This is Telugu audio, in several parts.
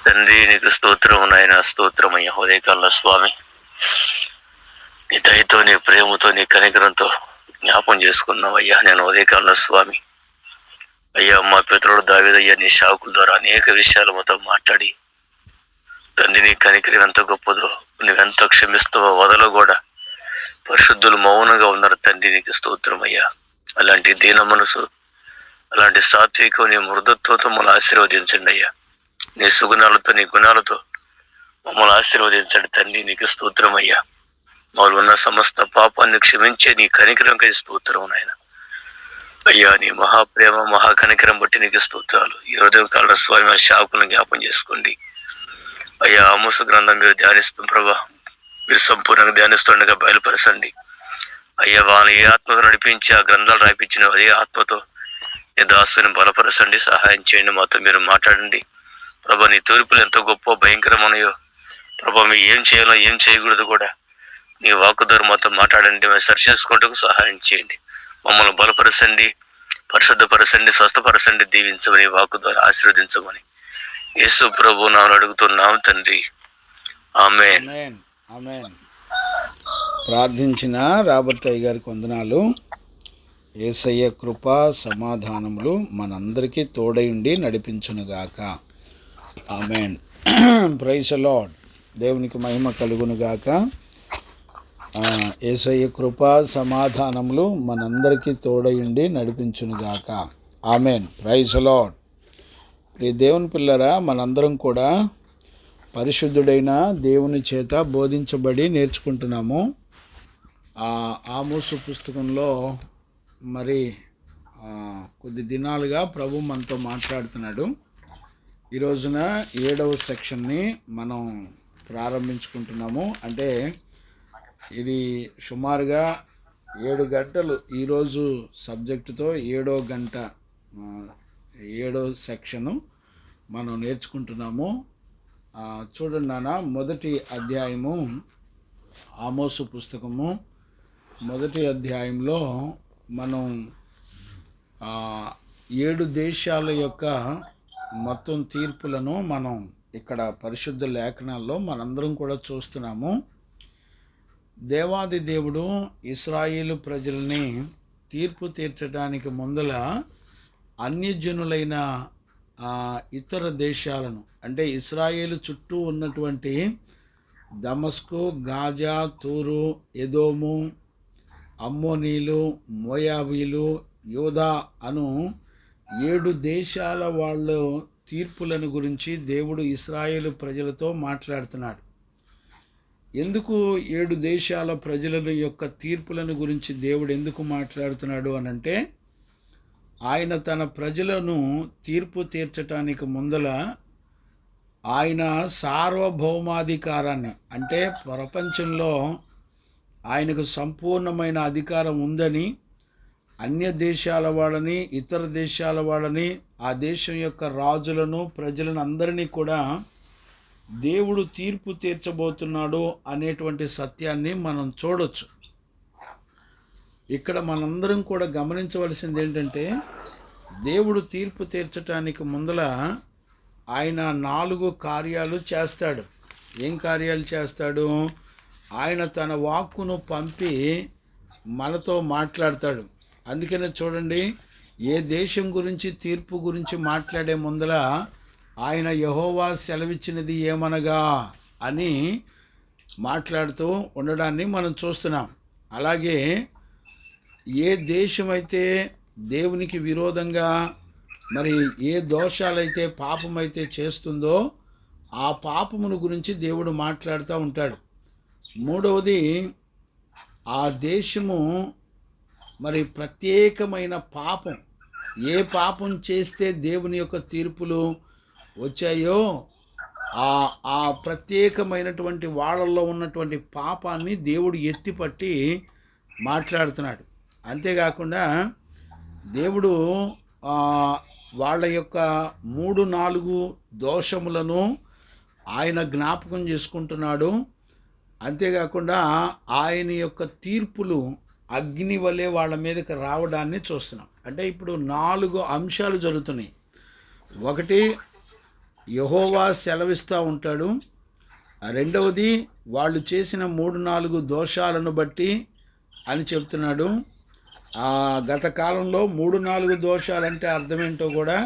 తండ్రి నీకు స్తోత్రము నాయన, స్తోత్రమయ్య. ఉదయకాల స్వామి నీ దయతో, నీ ప్రేమతో, నీ కనికరంతో జ్ఞాపం చేసుకున్నావయ్యా. నేను ఉదయకాల స్వామి అయ్యా, మా పితరుడు దావీదయ్యా నీ శావుకుల ద్వారా అనేక విషయాలు మాతో మాట్లాడి, తండ్రి నీ కనికరం ఎంత గొప్పదో, నువ్వెంత క్షమిస్తావో వదలో కూడా పరిశుద్ధులు మౌనంగా ఉన్నారు. తండ్రి నీకు స్తోత్రమయ్యా. అలాంటి దీన మనసు, అలాంటి సాత్వికం, నీ మృదుత్వంతో మమ్మల్ని ఆశీర్వదించండి అయ్యా. నీ సుగుణాలతో, నీ గుణాలతో మమ్మల్ని ఆశీర్వదించండి తండ్రి నీకు స్తోత్రమయ్యా. మాలో ఉన్న సమస్త పాపాన్ని క్షమించే నీ కనికరంకై స్తోత్రం నాయన. అయ్యా, నీ మహాప్రేమ, మహాకనికరం బట్టి నీకు స్తోత్రాలు. ఈ హృదయ కాల స్వామి శాకులను జ్ఞాపం చేసుకోండి అయ్యా. ఆమోసు గ్రంథం మీరు ధ్యానిస్తాం ప్రభా, మీరు సంపూర్ణంగా ధ్యానిస్తుండగా బయలుపరచండి అయ్యా. వాళ్ళని ఏ ఆత్మతో నడిపించి ఆ గ్రంథాలు రాయించిన అదే ఆత్మతో నీ దాసుని బలపరచండి, సహాయం చేయండి. మాతో మీరు మాట్లాడండి ప్రభా. నీ తూర్పులు ఎంతో గొప్ప భయంకరమనయో ప్రభా. మీరు ఏం చేయాలో ఏం చేయకూడదు కూడా నీ వాక్కు ద్వారా మాతో మాట్లాడండి. మేము సరి చేసుకుంటూ సహాయం చేయండి. మమ్మల్ని బలపరచండి, పరిశుద్ధపరచండి, స్వస్థపరచండి, దీవించమని, వాక్కు ద్వారా ఆశీర్వదించమని యేసు ప్రభు నామమున అడుగుతున్నాం తండ్రి, ఆమేన్. ఆమేన్. ప్రార్థించిన రాబర్టయ్య గారికి వందనాలు. యేసయ్య కృప సమాధానములు మనందరికీ తోడయుండి నడిపించునుగాక. ఆమేన్. Praise the Lord. దేవునికి మహిమ కలుగునుగాక. యేసయ్య కృప సమాధానములు మనందరికీ తోడయుండి నడిపించునుగాక. ఆమేన్. Praise the Lord. ప్రియ దేవుని పిల్లరా, మనందరం కూడా పరిశుద్ధుడైన దేవుని చేత బోధించబడి నేర్చుకుంటున్నాము. ఆమోసు పుస్తకంలో మరి కొద్ది దినాలుగా ప్రభు మనతో మాట్లాడుతున్నాడు. ఈ రోజున 7వ సెక్షన్ని మనం ప్రారంభించుకుంటున్నాము. అంటే ఇది సుమారుగా 7 గంటలు ఈరోజు సబ్జెక్టుతో 7వ గంట 7వ సెక్షను మనం నేర్చుకుంటున్నాము. చూడండి నాన్న, మొదటి అధ్యాయము, ఆమోసు పుస్తకము మొదటి అధ్యాయంలో మనం 7 దేశాల యొక్క మొత్తం తీర్పులను మనం ఇక్కడ పరిశుద్ధ లేఖనాల్లో మనందరం కూడా చూస్తున్నాము. దేవాది దేవుడు ఇశ్రాయేలు ప్రజల్ని తీర్పు తీర్చడానికి ముందల అన్యజనులైన ఇతర దేశాలను, అంటే ఇశ్రాయేలు చుట్టూ ఉన్నటువంటి దమస్కు, గాజా, తూరు, ఎదోము, అమ్మోనీలు, మోయాబీలు, యూదా అను 7 దేశాల వాళ్ళ తీర్పులను గురించి దేవుడు ఇశ్రాయేలు ప్రజలతో మాట్లాడుతున్నాడు. ఎందుకు 7 దేశాల ప్రజల యొక్క తీర్పులను గురించి దేవుడు ఎందుకు మాట్లాడుతున్నాడు అనంటే, ఆయన తన ప్రజలను తీర్పు తీర్చటానికి ముందల ఆయన సార్వభౌమాధికారాన్ని, అంటే ప్రపంచంలో ఆయనకు సంపూర్ణమైన అధికారం ఉందని, అన్య దేశాల వాళ్ళని, ఇతర దేశాల వాళ్ళని, ఆ దేశం యొక్క రాజులను, ప్రజలను అందరినీ కూడా దేవుడు తీర్పు తీర్చబోతున్నాడు అనేటువంటి సత్యాన్ని మనం చూడొచ్చు. ఇక్కడ మనందరం కూడా గమనించవలసింది ఏంటంటే, దేవుడు తీర్పు తీర్చటానికి ముందల ఆయన 4 కార్యాలు చేస్తాడు. ఏం కార్యాలు చేస్తాడు? ఆయన తన వాక్కును పంపి మనతో మాట్లాడతాడు. అందుకనే చూడండి, ఏ దేశం గురించి తీర్పు గురించి మాట్లాడే ముందల ఆయన యెహోవా సెలవిచ్చినది ఏమనగా అని మాట్లాడుతూ ఉండడాన్ని మనం చూస్తున్నాం. అలాగే ఏ దేశమైతే దేవునికి విరోధంగా మరి ఏ దోషాలైతే పాపమైతే చేస్తుందో ఆ పాపమును గురించి దేవుడు మాట్లాడుతూ ఉంటాడు. మూడవది, ఆ దేశము మరి ప్రత్యేకమైన పాపం, ఏ పాపం చేస్తే దేవుని యొక్క తీర్పులు వచ్చాయో ఆ ప్రత్యేకమైనటువంటి వాళ్ళల్లో ఉన్నటువంటి పాపాన్ని దేవుడు ఎత్తిపట్టి మాట్లాడుతున్నాడు. అంతేకాకుండా దేవుడు వాళ్ళ యొక్క 3-4 దోషములను ఆయన జ్ఞాపకం చేసుకుంటున్నాడు. అంతేకాకుండా ఆయన యొక్క తీర్పులు అగ్ని వలె వాళ్ళ మీదకి రావడాన్ని చూస్తున్నాం. అంటే ఇప్పుడు 4 అంశాలు జరుగుతున్నాయి. ఒకటి, యెహోవా సెలవిస్తూ ఉంటాడు. రెండవది వాళ్ళు చేసిన 3-4 దోషాలను బట్టి అని చెప్తున్నాడు. గత కాలంలో 3-4 దోషాలంటే అర్థమేంటో కూడా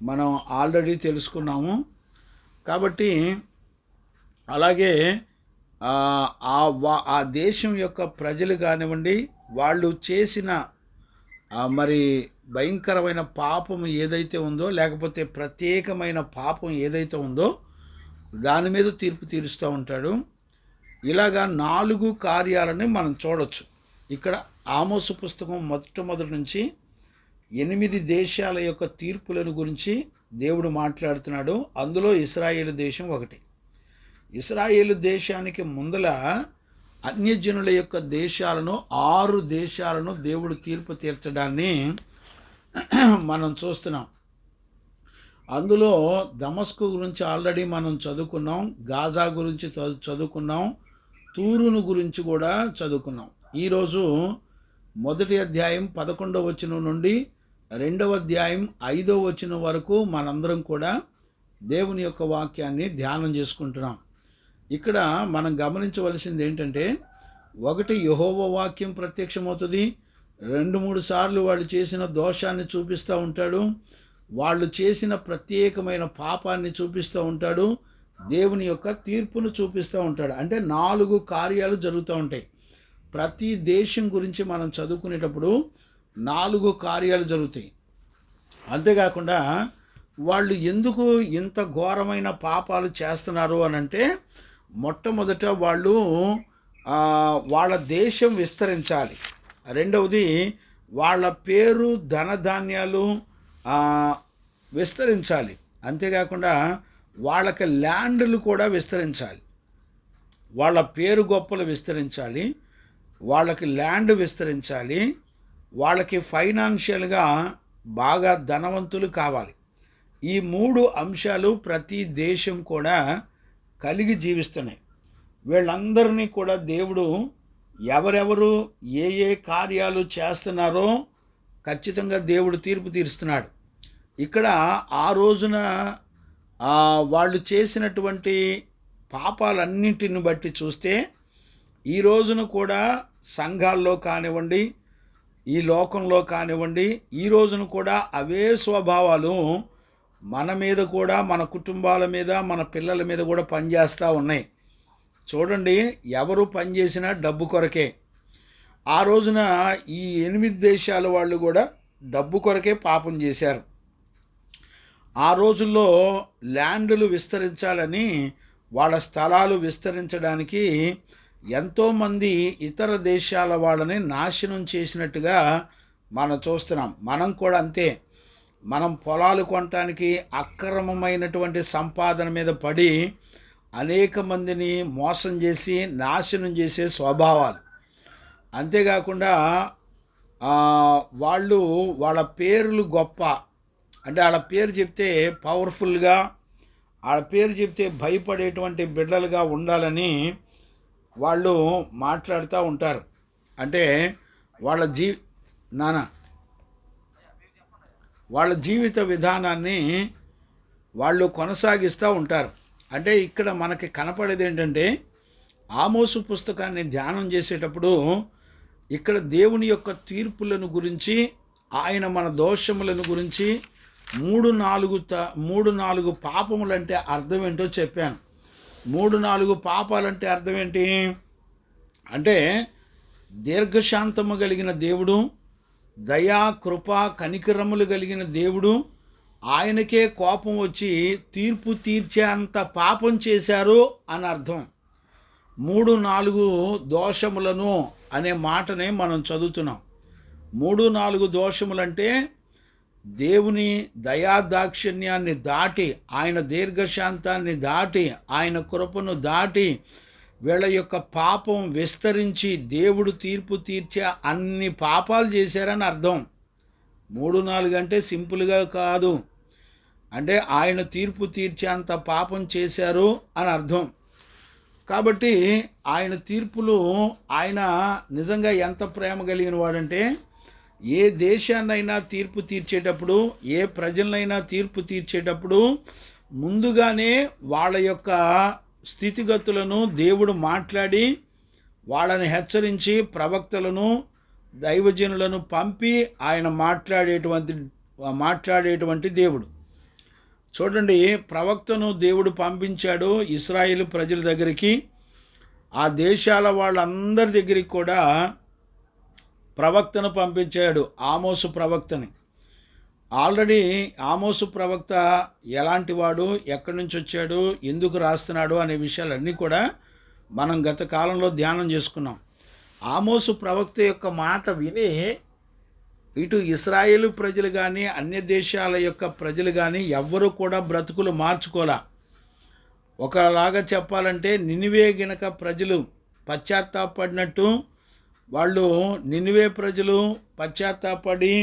మనం ఆల్రెడీ తెలుసుకున్నాము. కాబట్టి అలాగే ఆ దేశం యొక్క ప్రజలు కానివ్వండి, వాళ్ళు చేసిన మరి భయంకరమైన పాపం ఏదైతే ఉందో, లేకపోతే ప్రత్యేకమైన పాపం ఏదైతే ఉందో దాని మీద తీర్పు తీరుస్తూ ఉంటాడు. ఇలాగా 4 కార్యాలని మనం చూడొచ్చు. ఇక్కడ ఆమోసు పుస్తకం మొట్టమొదటి నుంచి 8 దేశాల యొక్క తీర్పులను గురించి దేవుడు మాట్లాడుతున్నాడు. అందులో ఇశ్రాయేలు దేశం ఒకటి. ఇశ్రాయేలు దేశానికి ముందల అన్యజనుల యొక్క దేశాలను 6 దేశాలను దేవుడు తీర్పు తీర్చడాన్ని మనం చూస్తున్నాం. అందులో దమస్కు గురించి ఆల్రెడీ మనం చదువుకున్నాం, గాజా గురించి చదువుకున్నాం, తూరును గురించి కూడా చదువుకున్నాం. ఈరోజు 1వ అధ్యాయం 11వ వచనం నుండి 2వ అధ్యాయం 5వ వచనం వరకు మనందరం కూడా దేవుని యొక్క వాక్యాన్ని ధ్యానం చేసుకుంటున్నాం. ఇక్కడ మనం గమనించవలసింది ఏంటంటే, 1 యెహోవా వాక్యం ప్రత్యక్షమవుతుంది. 2-3 సార్లు వాళ్ళు చేసిన దోషాన్ని చూపిస్తూ ఉంటాడు. వాళ్ళు చేసిన ప్రత్యేకమైన పాపాన్ని చూపిస్తూ ఉంటాడు. దేవుని యొక్క తీర్పును చూపిస్తూ ఉంటాడు. అంటే 4 కార్యాలు జరుగుతూ ఉంటాయి. ప్రతి దేశం గురించి మనం చదువుకునేటప్పుడు 4 కార్యాలు జరుగుతాయి. అంతేకాకుండా వాళ్ళు ఎందుకు ఇంత ఘోరమైన పాపాలు చేస్తున్నారు అని అంటే, మొట్టమొదట వాళ్ళు వాళ్ళ దేశం విస్తరించాలి. రెండవది వాళ్ళ పేరు ధనధాన్యాలు విస్తరించాలి. అంతేకాకుండా వాళ్ళకి ల్యాండ్లు కూడా విస్తరించాలి. వాళ్ళ పేరు గొప్పలు విస్తరించాలి, వాళ్ళకి ల్యాండ్ విస్తరించాలి, వాళ్ళకి ఫైనాన్షియల్గా బాగా ధనవంతులు కావాలి. ఈ 3 అంశాలు ప్రతి దేశం కూడా కలిగి జీవిస్తున్నాయి. వీళ్ళందరినీ కూడా దేవుడు ఎవరెవరు ఏ కార్యాలు చేస్తున్నారో ఖచ్చితంగా దేవుడు తీర్పు తీరుస్తున్నాడు. ఇక్కడ ఆ రోజున వాళ్ళు చేసినటువంటి పాపాలన్నింటిని బట్టి చూస్తే ఈ రోజున కూడా సంఘాల్లో కానివ్వండి, ఈ లోకంలో కానివ్వండి, ఈ రోజున కూడా అవే స్వభావాలు మన మీద కూడా, మన కుటుంబాల మీద, మన పిల్లల మీద కూడా పనిచేస్తూ ఉన్నాయి. చూడండి, ఎవరు పనిచేసినా డబ్బు కొరకే. ఆ రోజున ఈ 8 దేశాల వాళ్ళు కూడా డబ్బు కొరకే పాపం చేశారు. ఆ రోజుల్లో ల్యాండ్లు విస్తరించాలని, వాళ్ళ స్థలాలు విస్తరించడానికి ఎంతోమంది ఇతర దేశాల వాళ్ళని నాశనం చేసినట్టుగా మనం చూస్తున్నాం. మనం కూడా అంతే. మనం పొలాలు కొనటానికి అక్రమమైనటువంటి సంపాదన మీద పడి అనేక మందిని మోసం చేసి నాశనం చేసే స్వభావాలు. అంతేకాకుండా వాళ్ళ పేర్లు గొప్ప, అంటే వాళ్ళ పేరు చెప్తే పవర్ఫుల్గా, వాళ్ళ పేరు చెప్తే భయపడేటువంటి బిడ్డలుగా ఉండాలని వాళ్ళు మాట్లాడుతూ ఉంటారు. అంటే వాళ్ళ జీవిత విధానాన్ని వాళ్ళు కొనసాగిస్తూ ఉంటారు. అంటే ఇక్కడ మనకి కనపడేది ఏంటంటే, ఆమోసు పుస్తకాన్ని ధ్యానం చేసేటప్పుడు ఇక్కడ దేవుని యొక్క తీర్పులను గురించి, ఆయన మన దోషములను గురించి 3-4 పాపములంటే అర్థం ఏంటో చెప్పాను. 3-4 పాపాలంటే అర్థం ఏంటి అంటే, దీర్ఘశాంతము కలిగిన దేవుడు, దయా కృప కనికరములు కలిగిన దేవుడు, ఆయనకే కోపం వచ్చి తీర్పు తీర్చే అంత పాపం చేశారు అని అర్థం. 3-4 దోషములను అనే మాటనే మనం చదువుతున్నాం. 3-4 దోషములంటే దేవుని దయాదాక్షిణ్యాన్ని దాటి, ఆయన దీర్ఘశాంతాన్ని దాటి, ఆయన కృపను దాటి, వీళ్ళ యొక్క పాపం విస్తరించి దేవుడు తీర్పు తీర్చే అన్ని పాపాలు చేశారని అర్థం. 3-4 అంటే సింపుల్గా కాదు, అంటే ఆయన తీర్పు తీర్చేంత పాపం చేశారు అని అర్థం. కాబట్టి ఆయన తీర్పులు, ఆయన నిజంగా ఎంత ప్రేమ కలిగిన వాడంటే, ఏ దేశాన్నైనా తీర్పు తీర్చేటప్పుడు, ఏ ప్రజలనైనా తీర్పు తీర్చేటప్పుడు ముందుగానే వాళ్ళ యొక్క స్థితిగతులను దేవుడు మాట్లాడి వాళ్ళని హెచ్చరించి ప్రవక్తలను దైవజనులను పంపి ఆయన మాట్లాడేటువంటి దేవుడు. చూడండి, ప్రవక్తను దేవుడు పంపించాడు ఇశ్రాయేలు ప్రజల దగ్గరికి. ఆ దేశాల వాళ్ళందరి దగ్గరికి కూడా ప్రవక్తను పంపించాడు, ఆమోసు ప్రవక్తని. ఆల్రెడీ ఆమోసు ప్రవక్త ఎలాంటి వాడు, ఎక్కడి నుంచి వచ్చాడు, ఎందుకు రాస్తున్నాడు అనే విషయాలన్నీ కూడా మనం గత కాలంలో ధ్యానం చేసుకున్నాం. ఆమోసు ప్రవక్త యొక్క మాట విని ఇటు ఇశ్రాయేలు ప్రజలు కానీ అన్య దేశాల యొక్క ప్రజలు కానీ ఎవ్వరూ కూడా బ్రతుకులు మార్చుకోలే. ఒకలాగా చెప్పాలంటే నినివే గినక ప్రజలు పశ్చాత్తాపడినట్టు వాళ్ళు నినివే ప్రజలు పశ్చాత్తాపడి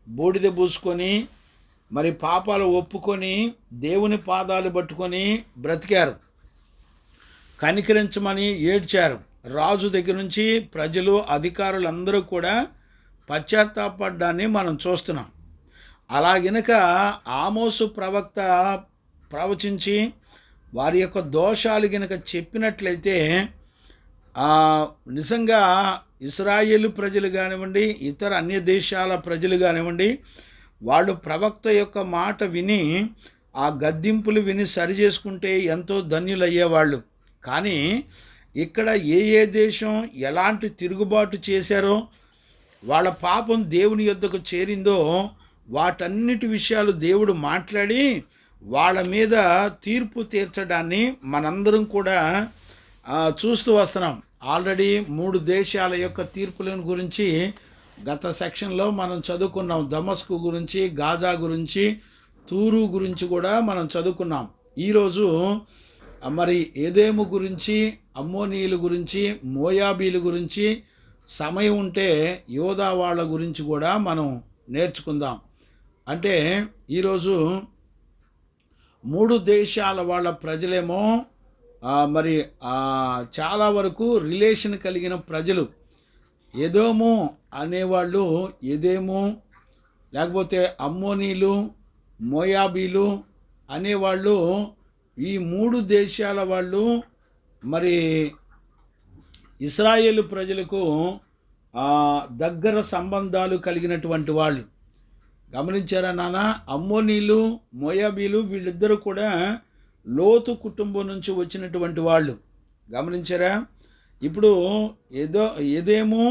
బూడిద పూసుకొని మరి పాపాలు ఒప్పుకొని దేవుని పాదాలు పట్టుకొని బ్రతికారు, కనికరించమని ఏడ్చారు. రాజు దగ్గర నుంచి ప్రజలు అధికారులందరూ కూడా పశ్చాత్తాపడ్డాన్ని మనం చూస్తున్నాం. అలా గనుక ఆమోసు ప్రవక్త ప్రవచించి వారి యొక్క దోషాలు గనుక చెప్పినట్లయితే నిజంగా ఇశ్రాయేలు ప్రజలు కానివ్వండి, ఇతర అన్య దేశాల ప్రజలు కానివ్వండి, వాళ్ళు ప్రవక్త యొక్క మాట విని ఆ గద్దింపులు విని సరి చేసుకుంటే ఎంతో ధన్యులయ్యేవాళ్ళు. కానీ ఇక్కడ ఏ దేశం ఎలాంటి తిరుగుబాటు చేశారో, వాళ్ళ పాపం దేవుని యొద్దకు చేరిందో వాటన్నిటి విషయాలు దేవుడు మాట్లాడి వాళ్ళ మీద తీర్పు తీర్చడాన్ని మనందరం కూడా చూస్తూ వస్తున్నాం. ఆల్రెడీ 3 దేశాల యొక్క తీర్పులను గురించి గత సెక్షన్లో మనం చదువుకున్నాం. దమస్కు గురించి, గాజా గురించి, తూరు గురించి కూడా మనం చదువుకున్నాం. ఈరోజు మరి ఏదేము గురించి, అమ్మోనీయుల గురించి, మోయాబీల గురించి సమయం ఉంటే యోధా వాళ్ళ గురించి కూడా మనం నేర్చుకుందాం. అంటే ఈరోజు 3 దేశాల వాళ్ళ ప్రజలేమో మరి చాలా వరకు రిలేషన్ కలిగిన ప్రజలు. ఎదోము అనేవాళ్ళు, ఎదేము లేకపోతే అమ్మోనీలు, మోయాబీలు అనేవాళ్ళు ఈ 3 దేశాల వాళ్ళు మరి ఇశ్రాయేలు ప్రజలకు దగ్గర సంబంధాలు కలిగినటువంటి వాళ్ళు. గమనించారా నాన్న? అమ్మోనీలు, మోయాబీలు వీళ్ళిద్దరూ కూడా లోతు కుటుంబం నుంచి వచ్చినటువంటి వాళ్ళు. గమనించారా? ఇప్పుడు ఎదేము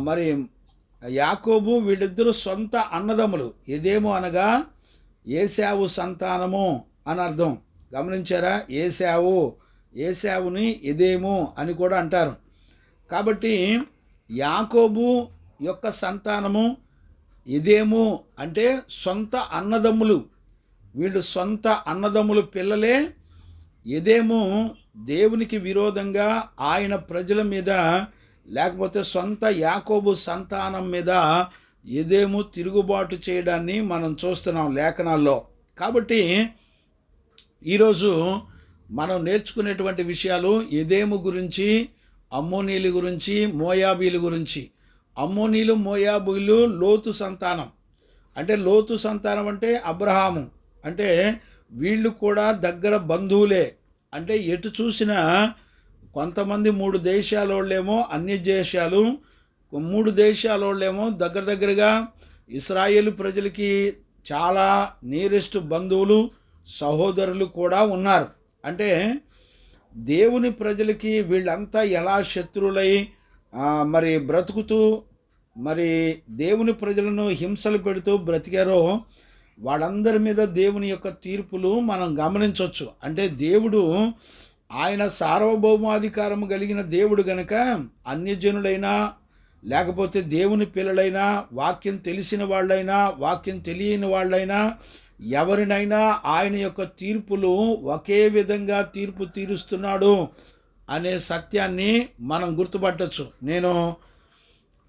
మరి యాకోబు వీళ్ళిద్దరూ సొంత అన్నదమ్ములు. ఎదేము అనగా ఏశావు సంతానము అని అర్థం. గమనించారా? ఏశావుని ఎదేము అని కూడా అంటారు. కాబట్టి యాకోబు యొక్క సంతానము ఎదేము అంటే సొంత అన్నదమ్ములు. వీళ్ళు సొంత అన్నదమ్ములు పిల్లలే. ఎదేము దేవునికి విరోధంగా ఆయన ప్రజల మీద లేకపోతే సొంత యాకోబు సంతానం మీద ఎదేము తిరుగుబాటు చేయడాన్ని మనం చూస్తున్నాం లేఖనాల్లో. కాబట్టి ఈరోజు మనం నేర్చుకునేటువంటి విషయాలు ఎదేము గురించి, అమ్మోనీల గురించి, మోయాబీల గురించి. అమ్మోనీలు, మోయాబీలు లోతు సంతానం. అంటే లోతు సంతానం అంటే అబ్రహాము. అంటే వీళ్ళు కూడా దగ్గర బంధువులే. అంటే ఎటు చూసినా కొంతమంది 3 దేశాల వాళ్ళేమో అన్య దేశాలు, 3 దేశాల వాళ్ళేమో దగ్గరగా ఇశ్రాయేలు ప్రజలకి చాలా నియరెస్ట్ బంధువులు, సహోదరులు కూడా ఉన్నారు. అంటే దేవుని ప్రజలకి వీళ్ళంతా ఎలా శత్రువులై మరి బ్రతుకుతూ మరి దేవుని ప్రజలను హింసలు పెడుతూ బ్రతికారో వాళ్ళందరి మీద దేవుని యొక్క తీర్పులు మనం గమనించవచ్చు. అంటే దేవుడు ఆయన సార్వభౌమాధికారం కలిగిన దేవుడు గనక అన్యజనులైనా లేకపోతే దేవుని పిల్లలైనా, వాక్యం తెలిసిన వాళ్ళైనా, వాక్యం తెలియని వాళ్ళైనా ఎవరినైనా ఆయన యొక్క తీర్పులు ఒకే విధంగా తీర్పు తీరుస్తున్నాడు అనే సత్యాన్ని మనం గుర్తుపట్టచ్చు. నేను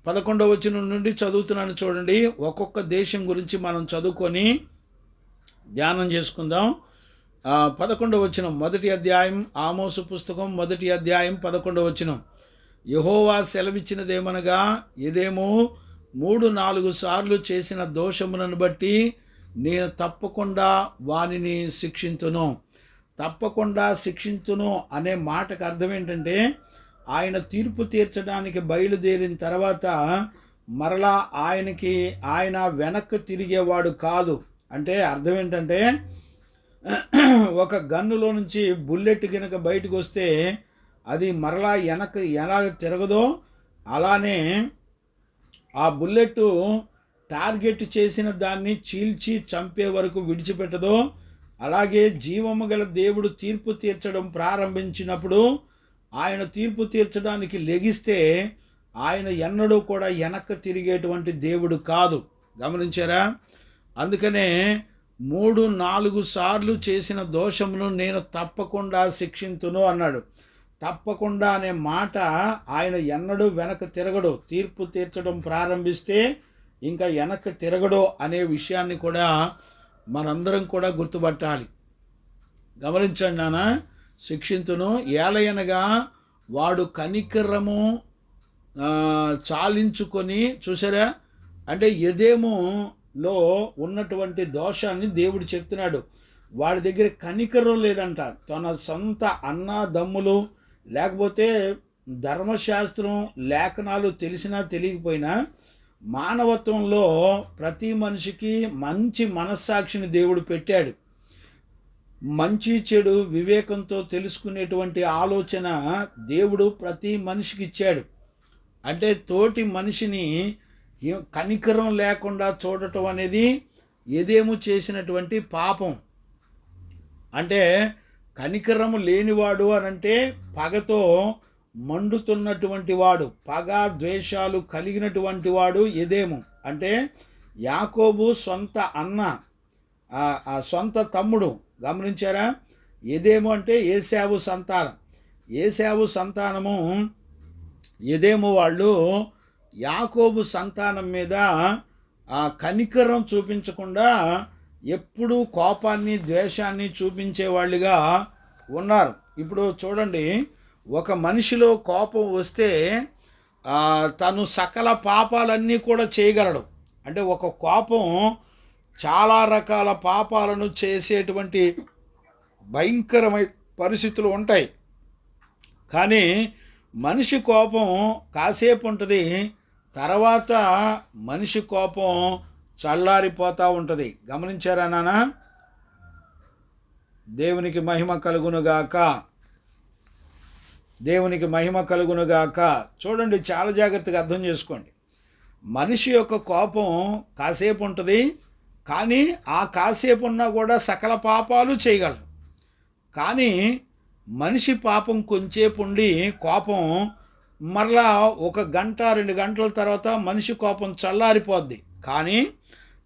11వ వచనం నుండి చదువుతున్నాను చూడండి. ఒక్కొక్క దేశం గురించి మనం చదువుకొని ధ్యానం చేసుకుందాం. 11వ వచనం, మొదటి అధ్యాయం, ఆమోసు పుస్తకం 1వ అధ్యాయం 11వ వచనం. యెహోవా సెలవిచ్చినదేమనగా, ఎదేమో 3-4 సార్లు చేసిన దోషములను బట్టి నేను తప్పకుండా వానిని శిక్షింతును. తప్పకుండా శిక్షింతును అనే మాటకు అర్థం ఏంటంటే, ఆయన తీర్పు తీర్చడానికి బయలుదేరిన తర్వాత మరలా ఆయన వెనక్కి తిరిగేవాడు కాదు. అంటే అర్థం ఏంటంటే, ఒక గన్నులో నుంచి బుల్లెట్ కనుక బయటకు వస్తే అది మరలా ఎలా తిరగదో, అలానే ఆ బుల్లెట్ టార్గెట్ చేసిన దాన్ని చీల్చి చంపే వరకు విడిచిపెట్టదో, అలాగే జీవము గల దేవుడు తీర్పు తీర్చడం ప్రారంభించినప్పుడు ఆయన తీర్పు తీర్చడానికి లెగిస్తే ఆయన ఎన్నడూ కూడా వెనక్కి తిరిగేటువంటి దేవుడు కాదు. గమనించారా? అందుకనే 3-4 సార్లు చేసిన దోషమును నేను తప్పకుండా శిక్షింతును అన్నాడు. తప్పకుండా అనే మాట ఆయన ఎన్నడూ వెనక్కి తిరగడు. తీర్పు తీర్చడం ప్రారంభిస్తే ఇంకా వెనక్కి తిరగడు అనే విషయాన్ని కూడా మనందరం కూడా గుర్తుపట్టాలి. గమనించండి నాన్న, శిక్షింతును ఏలయనగా వాడు కనికరము చాలించుకొని, చూసారా, అంటే ఎదేములో ఉన్నటువంటి దోషాన్ని దేవుడు చెప్తున్నాడు. వాడి దగ్గర కనికరం లేదంట. తన సొంత అన్నదమ్ములు లేకపోతే ధర్మశాస్త్రం లేఖనాలు తెలిసినా తెలియకపోయినా మానవత్వంలో ప్రతి మనిషికి మంచి మనస్సాక్షిని దేవుడు పెట్టాడు. మంచి చెడు వివేకంతో తెలుసుకునేటువంటి ఆలోచన దేవుడు ప్రతి మనిషికి ఇచ్చాడు. అంటే తోటి మనిషిని కనికరం లేకుండా చూడటం అనేది ఏదేమో చేసినటువంటి పాపం. అంటే కనికరము లేనివాడు అనంటే పగతో మండుతున్నటువంటి వాడు, పగ ద్వేషాలు కలిగినటువంటి వాడు ఎదేము. అంటే యాకోబు సొంత అన్న, సొంత తమ్ముడు. గమనించారా? ఎదేము అంటే ఏశావు సంతానం. ఏశావు సంతానము ఎదేము వాళ్ళు యాకోబు సంతానం మీద కనికరం చూపించకుండా ఎప్పుడూ కోపాన్ని ద్వేషాన్ని చూపించేవాళ్ళుగా ఉన్నారు. ఇప్పుడు చూడండి, ఒక మనిషిలో కోపం వస్తే తను సకల పాపాలన్నీ కూడా చేయగలడు. అంటే ఒక కోపం చాలా రకాల పాపాలను చేసేటువంటి భయంకరమైన పరిస్థితులు ఉంటాయి. కానీ మనిషి కోపం కాసేపు ఉంటుంది, తర్వాత మనిషి కోపం చల్లారిపోతూ ఉంటుంది. గమనించారా నాన్న? దేవునికి మహిమ కలుగునుగాక, దేవునికి మహిమ కలుగునుగాక. చూడండి, చాలా జాగ్రత్తగా అర్థం చేసుకోండి. మనిషి యొక్క కోపం కాసేపు ఉంటుంది, కానీ ఆ కాసేపు ఉన్నా కూడా సకల పాపాలు చేయగలరు. కానీ మనిషి పాపం కొంచేపు ఉండి కోపం మరలా 1 గంట 2 గంటల తర్వాత మనిషి కోపం చల్లారిపోద్ది. కానీ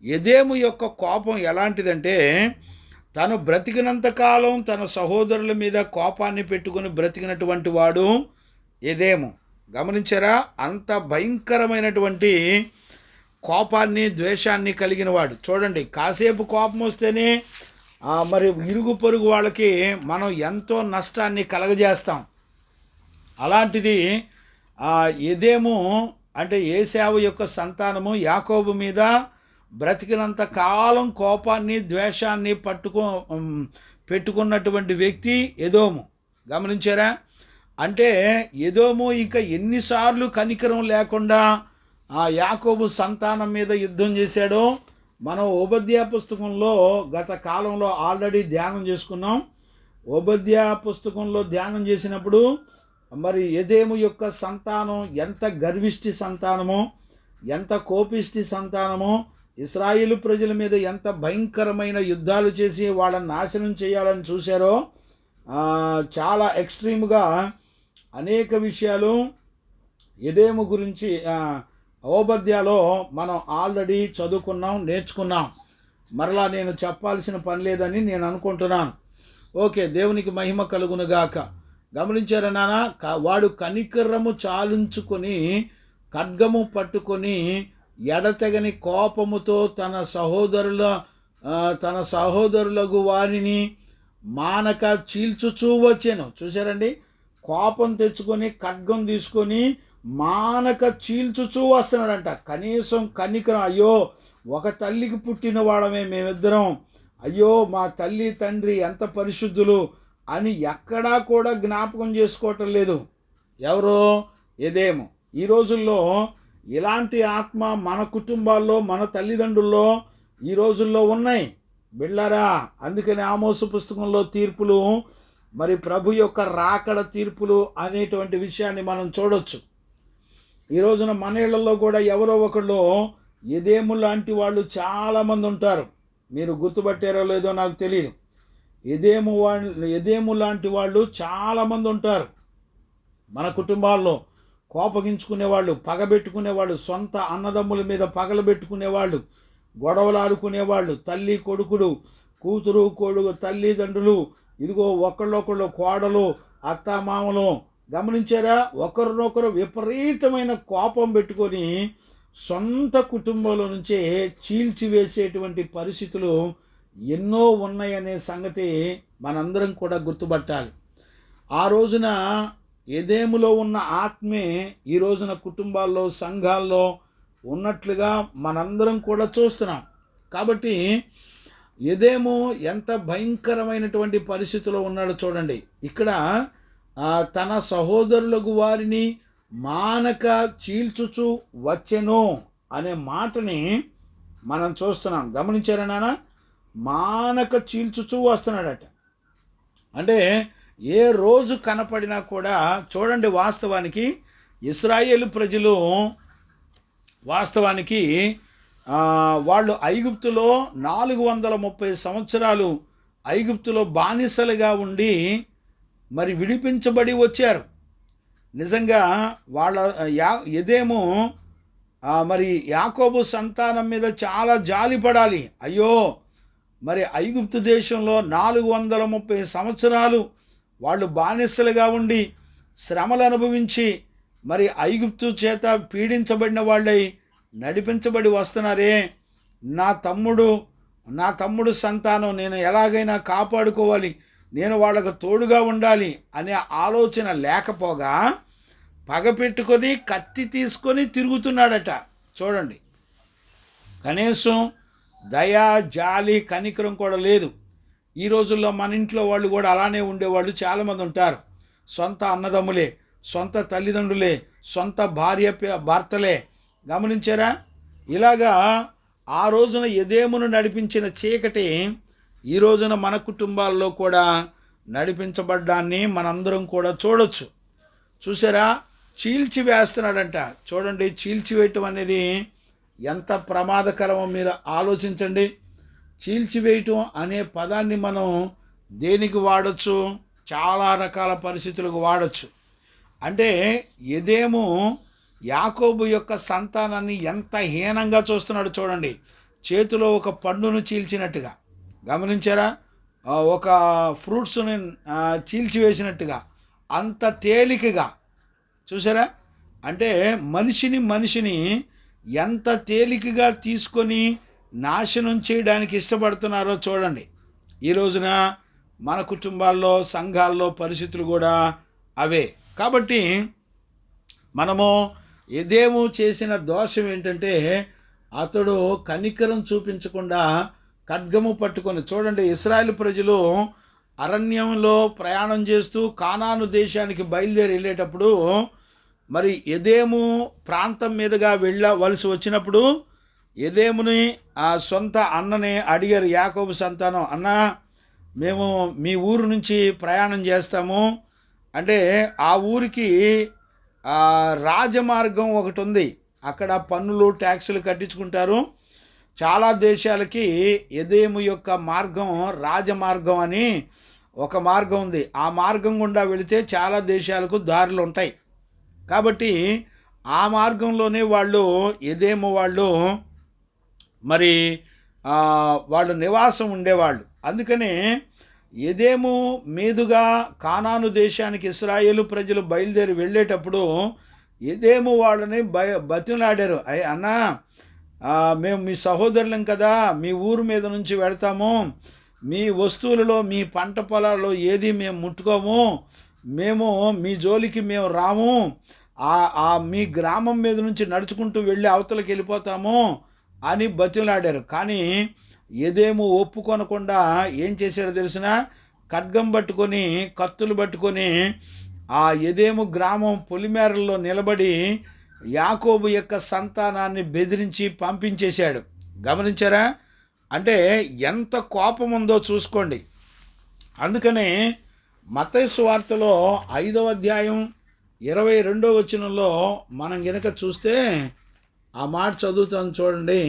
ఎదేము యొక్క కోపం ఎలాంటిదంటే, తను బ్రతికినంతకాలం తన సహోదరుల మీద కోపాన్ని పెట్టుకుని బ్రతికినటువంటి వాడు ఎదేము. గమనించారా? అంత భయంకరమైనటువంటి కోపాన్ని ద్వేషాన్ని కలిగిన వాడు. చూడండి, కాసేపు కోపం వస్తేనే మరి ఇరుగు పొరుగు వాళ్ళకి మనం ఎంతో నష్టాన్ని కలగజేస్తాం. అలాంటిది ఎదేము అంటే ఏశావు యొక్క సంతానము యాకోబు మీద బ్రతికినంత కాలం కోపాన్ని ద్వేషాన్ని పెట్టుకున్నటువంటి వ్యక్తి ఎదోము. గమనించారా? అంటే ఎదోము ఇంకా ఎన్నిసార్లు కనికరం లేకుండా యాకోబు సంతానం మీద యుద్ధం చేశాడో మనం ఓబద్యా పుస్తకంలో గత కాలంలో ఆల్రెడీ ధ్యానం చేసుకున్నాం. ఓబద్యా పుస్తకంలో ధ్యానం చేసినప్పుడు మరి ఎదేము యొక్క సంతానం ఎంత గర్విష్టి సంతానమో, ఎంత కోపిష్టి సంతానమో, ఇశ్రాయేలు ప్రజల మీద ఎంత భయంకరమైన యుద్ధాలు చేసి వాళ్ళని నాశనం చేయాలని చూశారో, చాలా ఎక్స్ట్రీమ్గా అనేక విషయాలు ఎదేము గురించి ఓబద్యాలో మనం ఆల్రెడీ చదువుకున్నాం, నేర్చుకున్నాం. మరలా నేను చెప్పాల్సిన పని లేదని నేను అనుకుంటున్నాను. ఓకే, దేవునికి మహిమ కలుగునుగాక. గమనించారా నాన్న? వాడు కనికరము చాలించుకొని ఖడ్గము పట్టుకొని ఎడతెగని కోపముతో తన సహోదరులకు వారిని మానక చీల్చుచూ వచ్చాను. చూసారండి, కోపం తెచ్చుకొని ఖడ్గం తీసుకొని మానక చీల్చుచూ వస్తున్నాడంట. కనీసం కనికరం, అయ్యో ఒక తల్లికి పుట్టిన వాళ్ళమే మేమిద్దరం, అయ్యో మా తల్లి తండ్రి ఎంత పరిశుద్ధులు అని ఎక్కడా కూడా జ్ఞాపకం చేసుకోవటం లేదు. ఎవరో ఎదేమో. ఈ రోజుల్లో ఇలాంటి ఆత్మ మన కుటుంబాల్లో, మన తల్లిదండ్రుల్లో ఈ రోజుల్లో ఉన్నాయి బిళ్ళారా. అందుకని ఆమోసు పుస్తకంలో తీర్పులు, మరి ప్రభు యొక్క రాకడ తీర్పులు అనేటువంటి విషయాన్ని మనం చూడొచ్చు. ఈ రోజున మన ఇళ్లలో కూడా ఎవరో ఒకళ్ళు ఎదేము లాంటి వాళ్ళు చాలామంది ఉంటారు. మీరు గుర్తుపట్టారో లేదో నాకు తెలియదు. ఎదేము లాంటి వాళ్ళు చాలామంది ఉంటారు మన కుటుంబాల్లో. కోపగించుకునేవాళ్ళు, పగబెట్టుకునేవాళ్ళు, సొంత అన్నదమ్ముల మీద పగలు పెట్టుకునేవాళ్ళు, గొడవలు ఆడుకునేవాళ్ళు, తల్లి కొడుకులు, కూతురు కొడుకు, తల్లిదండ్రులు, ఇదిగో ఒకళ్ళొకళ్ళు కోడలు, అత్తామామలు. గమనించారా? ఒకరినొకరు విపరీతమైన కోపం పెట్టుకొని సొంత కుటుంబంలో నుంచే చీల్చివేసేటువంటి పరిస్థితులు ఎన్నో ఉన్నాయనే సంగతి మనందరం కూడా గుర్తుపట్టాలి. ఆ రోజున ఎదేములో ఉన్న ఆత్మే ఈ రోజున కుటుంబాల్లో, సంఘాల్లో ఉన్నట్లుగా మనందరం కూడా చూస్తున్నాం. కాబట్టి ఎదేము ఎంత భయంకరమైనటువంటి పరిస్థితిలో ఉన్నాడో చూడండి. ఇక్కడ తన సహోదరులకు వారిని మానక చీల్చుచు వచ్చెను అనే మాటని మనం చూస్తున్నాం. గమనించారా నాన్న? మానక చీల్చుచు వస్తున్నాడట. అంటే ఏ రోజు కనపడినా కూడా చూడండి, వాస్తవానికి ఇశ్రాయేలు ప్రజలు వాస్తవానికి వాళ్ళు ఐగుప్తులో 430 సంవత్సరాలు ఐగుప్తులో బానిసలుగా ఉండి మరి విడిపించబడి వచ్చారు. నిజంగా వాళ్ళ ఎదేమో మరి యాకోబు సంతానం మీద చాలా జాలిపడాలి. అయ్యో, మరి ఐగుప్తు దేశంలో 430 సంవత్సరాలు వాళ్ళు బానిసలుగా ఉండి శ్రమలు అనుభవించి మరి ఐగుప్తు చేత పీడించబడిన వాళ్ళై నడిపించబడి వస్తున్నారే. నా తమ్ముడు సంతానం నేను ఎలాగైనా కాపాడుకోవాలి, నేను వాళ్ళకు తోడుగా ఉండాలి అనే ఆలోచన లేకపోగా పగ పెట్టుకొని కత్తి తీసుకొని తిరుగుతున్నాడట. చూడండి, కనీసం దయా, జాలి, కనికరం కూడా లేదు. ఈ రోజుల్లో మన ఇంట్లో వాళ్ళు కూడా అలానే ఉండేవాళ్ళు చాలామంది ఉంటారు. సొంత అన్నదమ్ములే, సొంత తల్లిదండ్రులే, సొంత భర్తలే. గమనించారా? ఇలాగా ఆ రోజున ఎదేమును నడిపించిన చీకటి ఈ రోజున మన కుటుంబాల్లో కూడా నడిపించబడ్డాన్ని మనందరం కూడా చూడొచ్చు. చూసారా? చీల్చివేస్తున్నాడంట. చూడండి, చీల్చివేయటం అనేది ఎంత ప్రమాదకరమో మీరు ఆలోచించండి. చీల్చివేయటం అనే పదాన్ని మనం దేనికి వాడచ్చు? చాలా రకాల పరిస్థితులకు వాడచ్చు. అంటే ఎదేము యాకోబు యొక్క సంతానాన్ని ఎంత హీనంగా చూస్తున్నాడు చూడండి. చేతిలో ఒక పండును చీల్చినట్టుగా. గమనించారా? ఒక ఫ్రూట్స్ని చీల్చివేసినట్టుగా అంత తేలికగా. చూసారా? అంటే మనిషిని ఎంత తేలికగా తీసుకొని నాశనం చేయడానికి ఇష్టపడుతున్నారో చూడండి. ఈ రోజున మన కుటుంబాల్లో, సంఘాల్లో పరిస్థితులు కూడా అవే. కాబట్టి మనము ఎదేము చేసిన దోషం ఏంటంటే అతడు కనికరం చూపించకుండా ఖడ్గము పట్టుకొని. చూడండి, ఇశ్రాయేలు ప్రజలు అరణ్యంలో ప్రయాణం చేస్తూ కానాను దేశానికి బయలుదేరి వెళ్ళేటప్పుడు మరి ఎదేము ప్రాంతం మీదుగా వెళ్ళవలసి వచ్చినప్పుడు ఎదేముని ఆ సొంత అన్నని అడిగారు యాకోబు సంతానం, అన్న మేము మీ ఊరు నుంచి ప్రయాణం చేస్తాము అంటే ఆ ఊరికి రాజమార్గం ఒకటి ఉంది. అక్కడ పన్నులు, ట్యాక్సులు కట్టించుకుంటారు. చాలా దేశాలకి ఎదేము యొక్క మార్గం రాజమార్గం అని ఒక మార్గం ఉంది. ఆ మార్గం గుండా వెళితే చాలా దేశాలకు దారులు ఉంటాయి. కాబట్టి ఆ మార్గంలోనే ఎదేము వాళ్ళు మరి వాళ్ళు నివాసం ఉండేవాళ్ళు. అందుకనే ఎదేము మీదుగా కానాను దేశానికి ఇశ్రాయేలు ప్రజలు బయలుదేరి వెళ్ళేటప్పుడు ఎదేము వాళ్ళని బతిమలాడారు. అన్నా, మేము మీ సహోదరులం కదా, మీ ఊరు మీద నుంచి వెళ్తాము, మీ వస్తువులలో, మీ పంట పొలాల్లో ఏది మేము ముట్టుకోము, మేము మీ జోలికి మేము రాము, మీ గ్రామం మీద నుంచి నడుచుకుంటూ వెళ్ళి అవతలకి వెళ్ళిపోతాము అని బతిమలాడారు. కానీ ఎదేమో ఒప్పుకొనకుండా ఏం చేశాడో తెలిసిన, ఖడ్గం పట్టుకొని కత్తులు పట్టుకొని ఆ ఎదేము గ్రామం పొలిమేరల్లో నిలబడి యాకోబు యొక్క సంతానాన్ని బెదిరించి పంపించేశాడు. గమనించారా? అంటే ఎంత కోపం ఉందో చూసుకోండి. అందుకనే మత్తయి సువార్తలో 5వ అధ్యాయం 22వ వచనంలో మనం గనక చూస్తే ఆ మాట చదువుతాను చూడండి.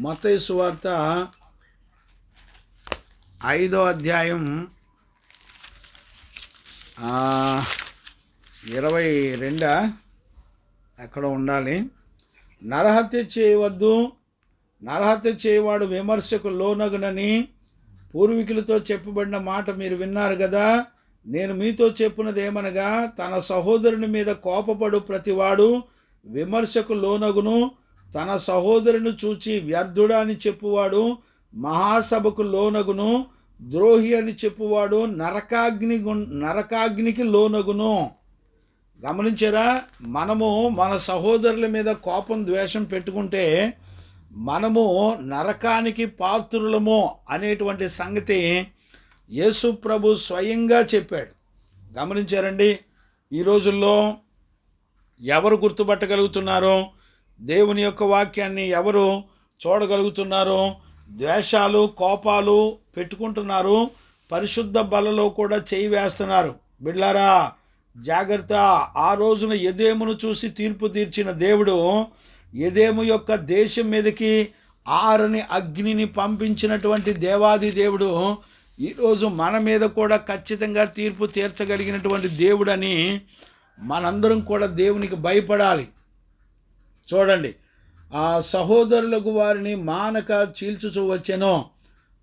మత్తయి సువార్త 5వ అధ్యాయం 22 ఎక్కడ ఉండాలి. నరహత్య చేయవద్దు, నరహత్య చేయవాడు విమర్శకు లోనగునని పూర్వీకులతో చెప్పబడిన మాట మీరు విన్నారు కదా. నేను మీతో చెప్పున్నది ఏమనగా, తన సహోదరుని మీద కోపపడు ప్రతివాడు విమర్శకు లోనగును, తన సహోదరుని చూచి వ్యర్థుడా అని చెప్పువాడు మహాసభకు లోనగును, ద్రోహి అని చెప్పువాడు నరకాగ్నికి లోనగును. గమనించారా? మనము మన సహోదరుల మీద కోపం ద్వేషం పెట్టుకుంటే మనము నరకానికి పాత్రులము అనేటువంటి సంగతి యేసు ప్రభు స్వయంగా చెప్పాడు. గమనించారండి? ఈ రోజుల్లో ఎవరు గుర్తుపట్టగలుగుతున్నారో, దేవుని యొక్క వాక్యాన్ని ఎవరు చూడగలుగుతున్నారో, ద్వేషాలు కోపాలు పెట్టుకుంటున్నారు, పరిశుద్ధ బలలో కూడా చేయి వేస్తున్నారు. బిడ్లారా జాగ్రత్త. ఆ రోజున ఎదేమును చూసి తీర్పు తీర్చిన దేవుడు ఎదేము యొక్క దేశం మీదకి ఆరని అగ్నిని పంపించినటువంటి దేవాది దేవుడు ఈరోజు మన మీద కూడా ఖచ్చితంగా తీర్పు తీర్చగలిగినటువంటి దేవుడని మనందరం కూడా దేవునికి భయపడాలి. చూడండి, ఆ సహోదరులకు వారిని మానక చీల్చుచూ వచ్చెను.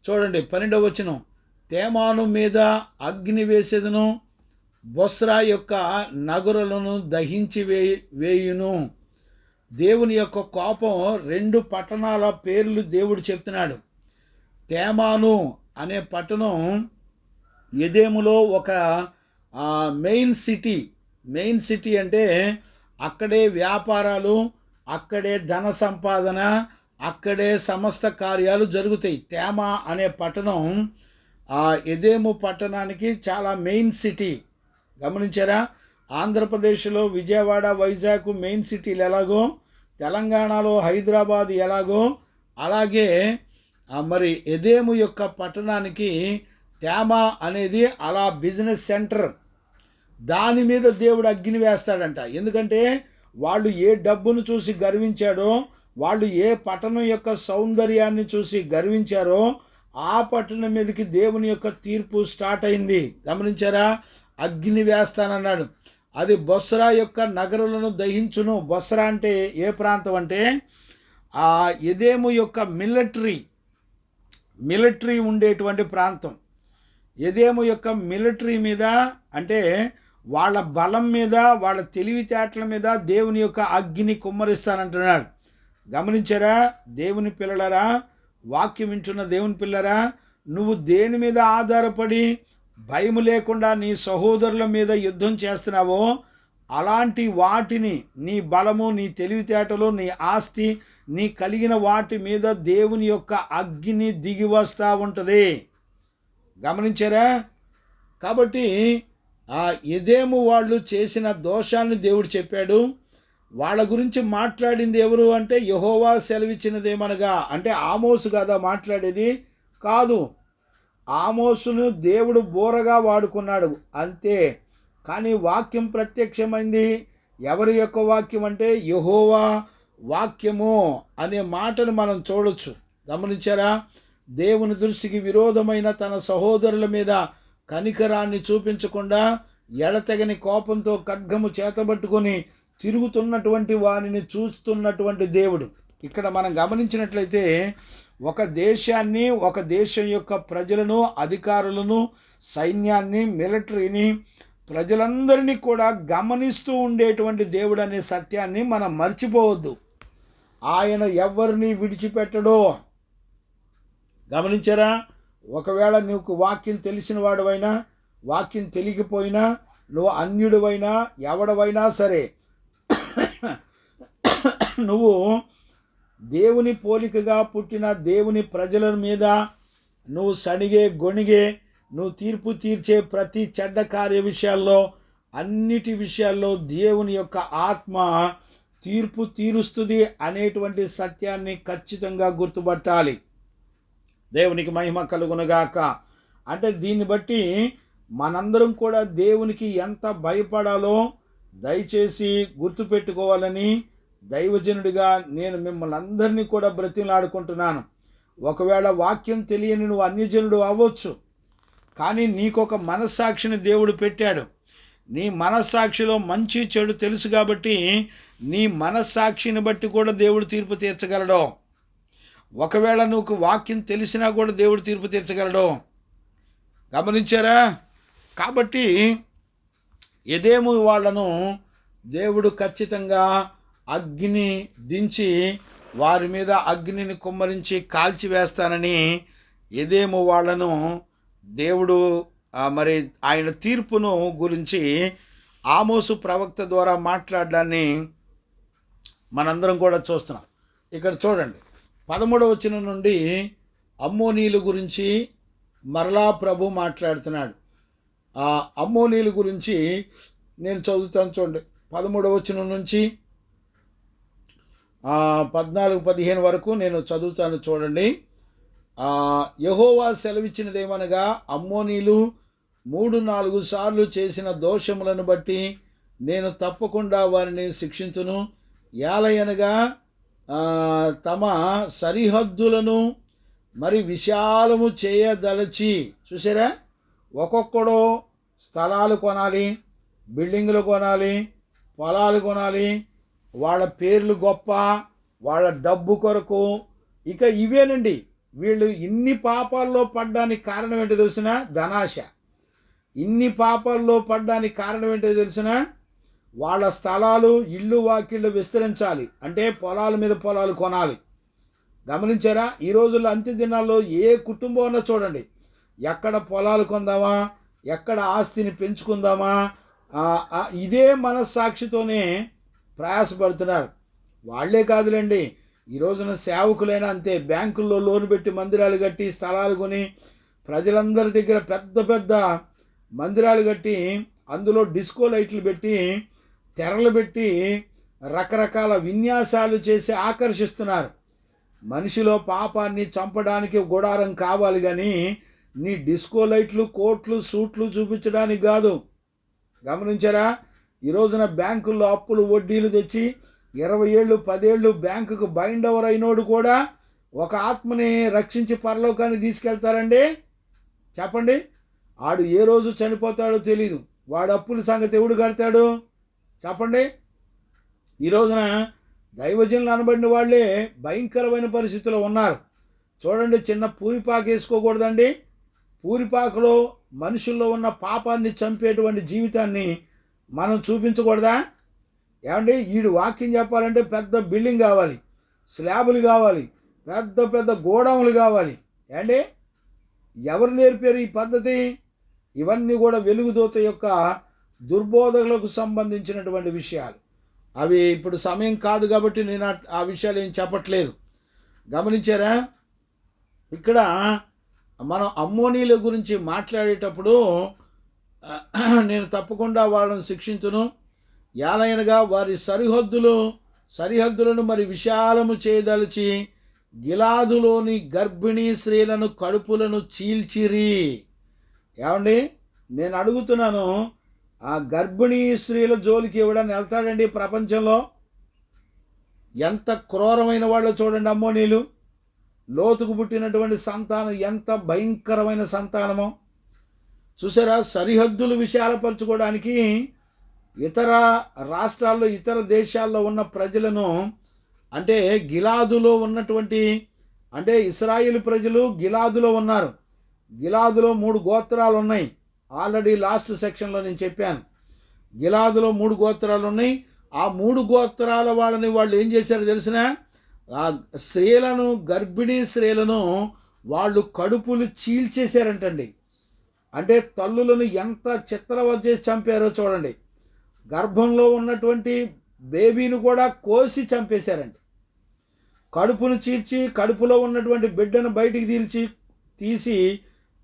చూడండి 12వ వచనం, తేమాను మీద అగ్ని వేసేదను, బొస్రా యొక్క నగరులను దహించి వేయును. దేవుని యొక్క కోపం 2 పట్టణాల పేర్లు దేవుడు చెప్తున్నాడు. తేమాను అనే పట్టణం ఎదేములో ఒక మెయిన్ సిటీ అంటే అక్కడే వ్యాపారాలు, అక్కడే ధన సంపాదన, అక్కడే సమస్త కార్యాలు జరుగుతాయి. తేమా అనే పట్టణం ఎదేము పట్టణానికి చాలా మెయిన్ సిటీ. గమనించారా? ఆంధ్రప్రదేశ్లో విజయవాడ, వైజాగ్ మెయిన్ సిటీలు ఎలాగో, తెలంగాణలో హైదరాబాద్ ఎలాగో, అలాగే మరి ఎదేము యొక్క పట్టణానికి తేమా అనేది అలా బిజినెస్ సెంటర్. దాని మీద దేవుడు అగ్ని వేస్తాడంట. ఎందుకంటే వాళ్ళు ఏ డబ్బును చూసి గర్వించాడో, వాళ్ళు ఏ పట్టణం యొక్క సౌందర్యాన్ని చూసి గర్వించారో ఆ పట్టణం మీదకి దేవుని యొక్క తీర్పు స్టార్ట్ అయింది. గమనించారా? అగ్ని వేస్తానన్నాడు. అది బొస్రా యొక్క నగరులను దహించును. బొస్రా అంటే ఏ ప్రాంతం అంటే ఆ ఎదేము యొక్క మిలిటరీ ఉండేటువంటి ప్రాంతం. ఎదేము యొక్క మిలిటరీ మీద అంటే వాళ్ళ బలం మీద, వాళ్ళ తెలివితేటల మీద దేవుని యొక్క అగ్ని కుమ్మరిస్తానంటున్నాడు. గమనించారా? దేవుని పిల్లలరా, వాక్యం వింటున్న దేవుని పిల్లరా, నువ్వు దేని మీద ఆధారపడి భయం లేకుండా నీ సహోదరుల మీద యుద్ధం చేస్తున్నావో అలాంటి వాటిని, నీ బలము, నీ తెలివితేటలు, నీ ఆస్తి, నీ కలిగిన వాటి మీద దేవుని యొక్క అగ్ని దిగి వస్తూ ఉంటుంది. గమనించారా? కాబట్టి ఆ ఎదేము వాళ్ళు చేసిన దోషాన్ని దేవుడు చెప్పాడు. వాళ్ళ గురించి మాట్లాడింది ఎవరు అంటే యెహోవా సెలవిచ్చినదేమనగా, అంటే ఆమోసు కదా మాట్లాడేది కాదు. ఆమోసును దేవుడు బోరగా వాడుకున్నాడు అంతే. కానీ వాక్యం ప్రత్యక్షమైంది. ఎవరి యొక్క వాక్యం అంటే యెహోవా వాక్యము అనే మాటను మనం చూడొచ్చు. గమనించారా? దేవుని దృష్టికి విరోధమైన తన సహోదరుల మీద కనికరాన్ని చూపించకుండా ఎడతెగని కోపంతో ఖడ్గము చేతబట్టుకొని తిరుగుతున్నటువంటి వారిని చూస్తున్నటువంటి దేవుడు. ఇక్కడ మనం గమనించినట్లయితే ఒక దేశాన్ని, ఒక దేశం యొక్క ప్రజలను, అధికారులను, సైన్యాన్ని, మిలిటరీని, ప్రజలందరినీ కూడా గమనిస్తూ ఉండేటువంటి దేవుడు అనే సత్యాన్ని మనం మర్చిపోవద్దు. ఆయన ఎవరిని విడిచిపెట్టడో. గమనించారా? ఒకవేళ నీకు వాక్యం తెలిసిన వాడువైనా, వాక్యం తెలియకపోయినా, నువ్వు అన్యుడివైనా, ఎవడవైనా సరే, నువ్వు దేవుని పోలికగా పుట్టిన దేవుని ప్రజల మీద నువ్వు సణిగే గొణిగే నువ్వు తీర్పు తీర్చే ప్రతి చెడ్డ కార్య విషయాల్లో అన్నిటి విషయాల్లో దేవుని యొక్క ఆత్మ తీర్పు తీరుస్తుంది అనేటువంటి సత్యాన్ని ఖచ్చితంగా గుర్తుపట్టాలి. దేవునికి మహిమ కలుగునుగాక. అంటే దీన్ని బట్టి మనందరం కూడా దేవునికి ఎంత భయపడాలో దయచేసి గుర్తుపెట్టుకోవాలని దైవజనుడిగా నేను మిమ్మల్ని అందరినీ కూడా బ్రతిమలాడుకుంటున్నాను. ఒకవేళ వాక్యం తెలియని నువ్వు అన్యజనుడు అవ్వచ్చు, కానీ నీకొక మనస్సాక్షిని దేవుడు పెట్టాడు. నీ మనస్సాక్షిలో మంచి చెడు తెలుసు కాబట్టి నీ మనస్సాక్షిని బట్టి కూడా దేవుడు తీర్పు తీర్చగలడు. ఒకవేళ నువ్వు వాక్యం తెలిసినా కూడా దేవుడు తీర్పు తీర్చగలడు. గమనించారా? కాబట్టి ఎదేము వాళ్ళను దేవుడు ఖచ్చితంగా అగ్ని దించి వారి మీద అగ్నిని కుమ్మరించి కాల్చివేస్తానని ఎదేము వాళ్ళను దేవుడు మరి ఆయన తీర్పును గురించి ఆమోసు ప్రవక్త ద్వారా మాట్లాడడాన్ని మనందరం కూడా చూస్తున్నాం. ఇక్కడ చూడండి 13వ వచనం నుండి అమ్మోనీయుల గురించి మరలా ప్రభు మాట్లాడుతున్నాడు. ఆ అమ్మోనీయుల గురించి నేను చదువుతాను చూడండి. 13వ వచనం నుంచి 14-15 వరకు నేను చదువుతాను చూడండి. యెహోవా సెలవిచ్చినదేమనగా, అమ్మోనీయులు 3-4 సార్లు చేసిన దోషములను బట్టి నేను తప్పకుండా వారిని శిక్షించును. ఏలయనగా తమ సరిహద్దులను మరి విశాలము చేయదలచి, చూసారా, ఒక్కొక్కడు స్థలాలు కొనాలి, బిల్డింగులు కొనాలి, పొలాలు కొనాలి, వాళ్ళ పేర్లు గొప్ప, వాళ్ళ డబ్బు కొరకు, ఇక ఇవేనండి. వీళ్ళు ఇన్ని పాపాల్లో పడ్డానికి కారణం ఏంటో తెలిసిన? ధనాశ. ఇన్ని పాపాల్లో పడ్డానికి కారణం ఏంటో తెలిసిన? వాళ్ళ స్థలాలు, ఇల్లు, వాకిళ్ళు విస్తరించాలి అంటే పొలాల మీద పొలాలు కొనాలి. గమనించారా? ఈ రోజుల్లో అంత్య దినాల్లో ఏ కుటుంబం అన్నా చూడండి, ఎక్కడ పొలాలు కొందామా, ఎక్కడ ఆస్తిని పెంచుకుందామా, ఇదే మనస్సాక్షితోనే ప్రయాసపడుతున్నారు. వాళ్లే కాదులేండి, ఈ రోజున సేవకులైనా అంతే. బ్యాంకుల్లో లోన్ పెట్టి మందిరాలు కట్టి స్థలాలు కొని ప్రజలందరి దగ్గర పెద్ద పెద్ద మందిరాలు కట్టి అందులో డిస్కో లైట్లు పెట్టి తెరలు పెట్టి రకరకాల విన్యాసాలు చేసి ఆకర్షిస్తున్నారు. మనిషిలో పాపాన్ని చంపడానికి గుడారం కావాలి కానీ నీ డిస్కో లైట్లు, కోట్లు, సూట్లు చూపించడానికి కాదు. గమనించారా? ఈ రోజున బ్యాంకుల్లో అప్పులు, వడ్డీలు తెచ్చి 20 ఏళ్ళు 10 ఏళ్ళు బ్యాంకుకు బైండ్ ఓవర్ అయినోడు కూడా ఒక ఆత్మని రక్షించి పరలోకాన్ని తీసుకెళ్తారండి. చెప్పండి, ఆడు ఏ రోజు చనిపోతాడో తెలీదు. వాడు అప్పుల సంగతి ఎవడు కడతాడు? చెప్పండి. ఈ రోజున దైవజనులు అనబడిన వాళ్ళే భయంకరమైన పరిస్థితుల్లో ఉన్నారు. చూడండి, చిన్న పూరిపాకు వేసుకోకూడదండి. పూరిపాకులో మనుషుల్లో ఉన్న పాపాన్ని చంపేటువంటి జీవితాన్ని మనం చూపించకూడదా? ఏమండి, వీడు వాక్యం చెప్పాలంటే పెద్ద బిల్డింగ్ కావాలి, స్లాబులు కావాలి, పెద్ద పెద్ద గోడౌన్లు కావాలి. ఏమండి, ఎవరు నేర్పారు ఈ పద్ధతి? ఇవన్నీ కూడా వెలుగుదూత యొక్క దుర్బోధకులకు సంబంధించినటువంటి విషయాలు. అవి ఇప్పుడు సమయం కాదు కాబట్టి నేను ఆ విషయాలు ఏం చెప్పట్లేదు. గమనించారా? ఇక్కడ మనం అమ్మోనీల గురించి మాట్లాడేటప్పుడు నేను తప్పకుండా వాళ్ళని శిక్షించును. యాలయనగా వారి సరిహద్దులను మరి విశాలము చేయదలిచి గిలాదులోని గర్భిణీ స్త్రీలను కడుపులను చీల్చిరి. ఏమండి, నేను అడుగుతున్నాను, ఆ గర్భిణీ స్త్రీల జోలికి ఎవడన్నా వెళ్తాడండి ప్రపంచంలో? ఎంత క్రూరమైన వాళ్ళు చూడండి అమ్మోనీలు. లోతుకు పుట్టినటువంటి సంతానం ఎంత భయంకరమైన సంతానమో చూసారా? సరిహద్దులు విశాలపరచుకోవడానికి ఇతర రాష్ట్రాల్లో, ఇతర దేశాల్లో ఉన్న ప్రజలను, అంటే గిలాదులో ఉన్నటువంటి, అంటే ఇశ్రాయేలు ప్రజలు గిలాదులో ఉన్నారు. గిలాదులో 3 గోత్రాలు ఉన్నాయి. ఆల్రెడీ లాస్ట్ సెక్షన్లో నేను చెప్పాను. గిలాదులో 3 గోత్రాలు ఉన్నాయి. ఆ 3 గోత్రాల వాళ్ళని వాళ్ళు ఏం చేశారో తెలిసిన? ఆ స్త్రీలను, గర్భిణీ స్త్రీలను వాళ్ళు కడుపులు చీల్చేశారంటండి. అంటే తల్లులను ఎంత చిత్రవద చేసి చంపారో చూడండి. గర్భంలో ఉన్నటువంటి బేబీని కూడా కోసి చంపేశారండి. కడుపును చీల్చి కడుపులో ఉన్నటువంటి బిడ్డను బయటికి తీసి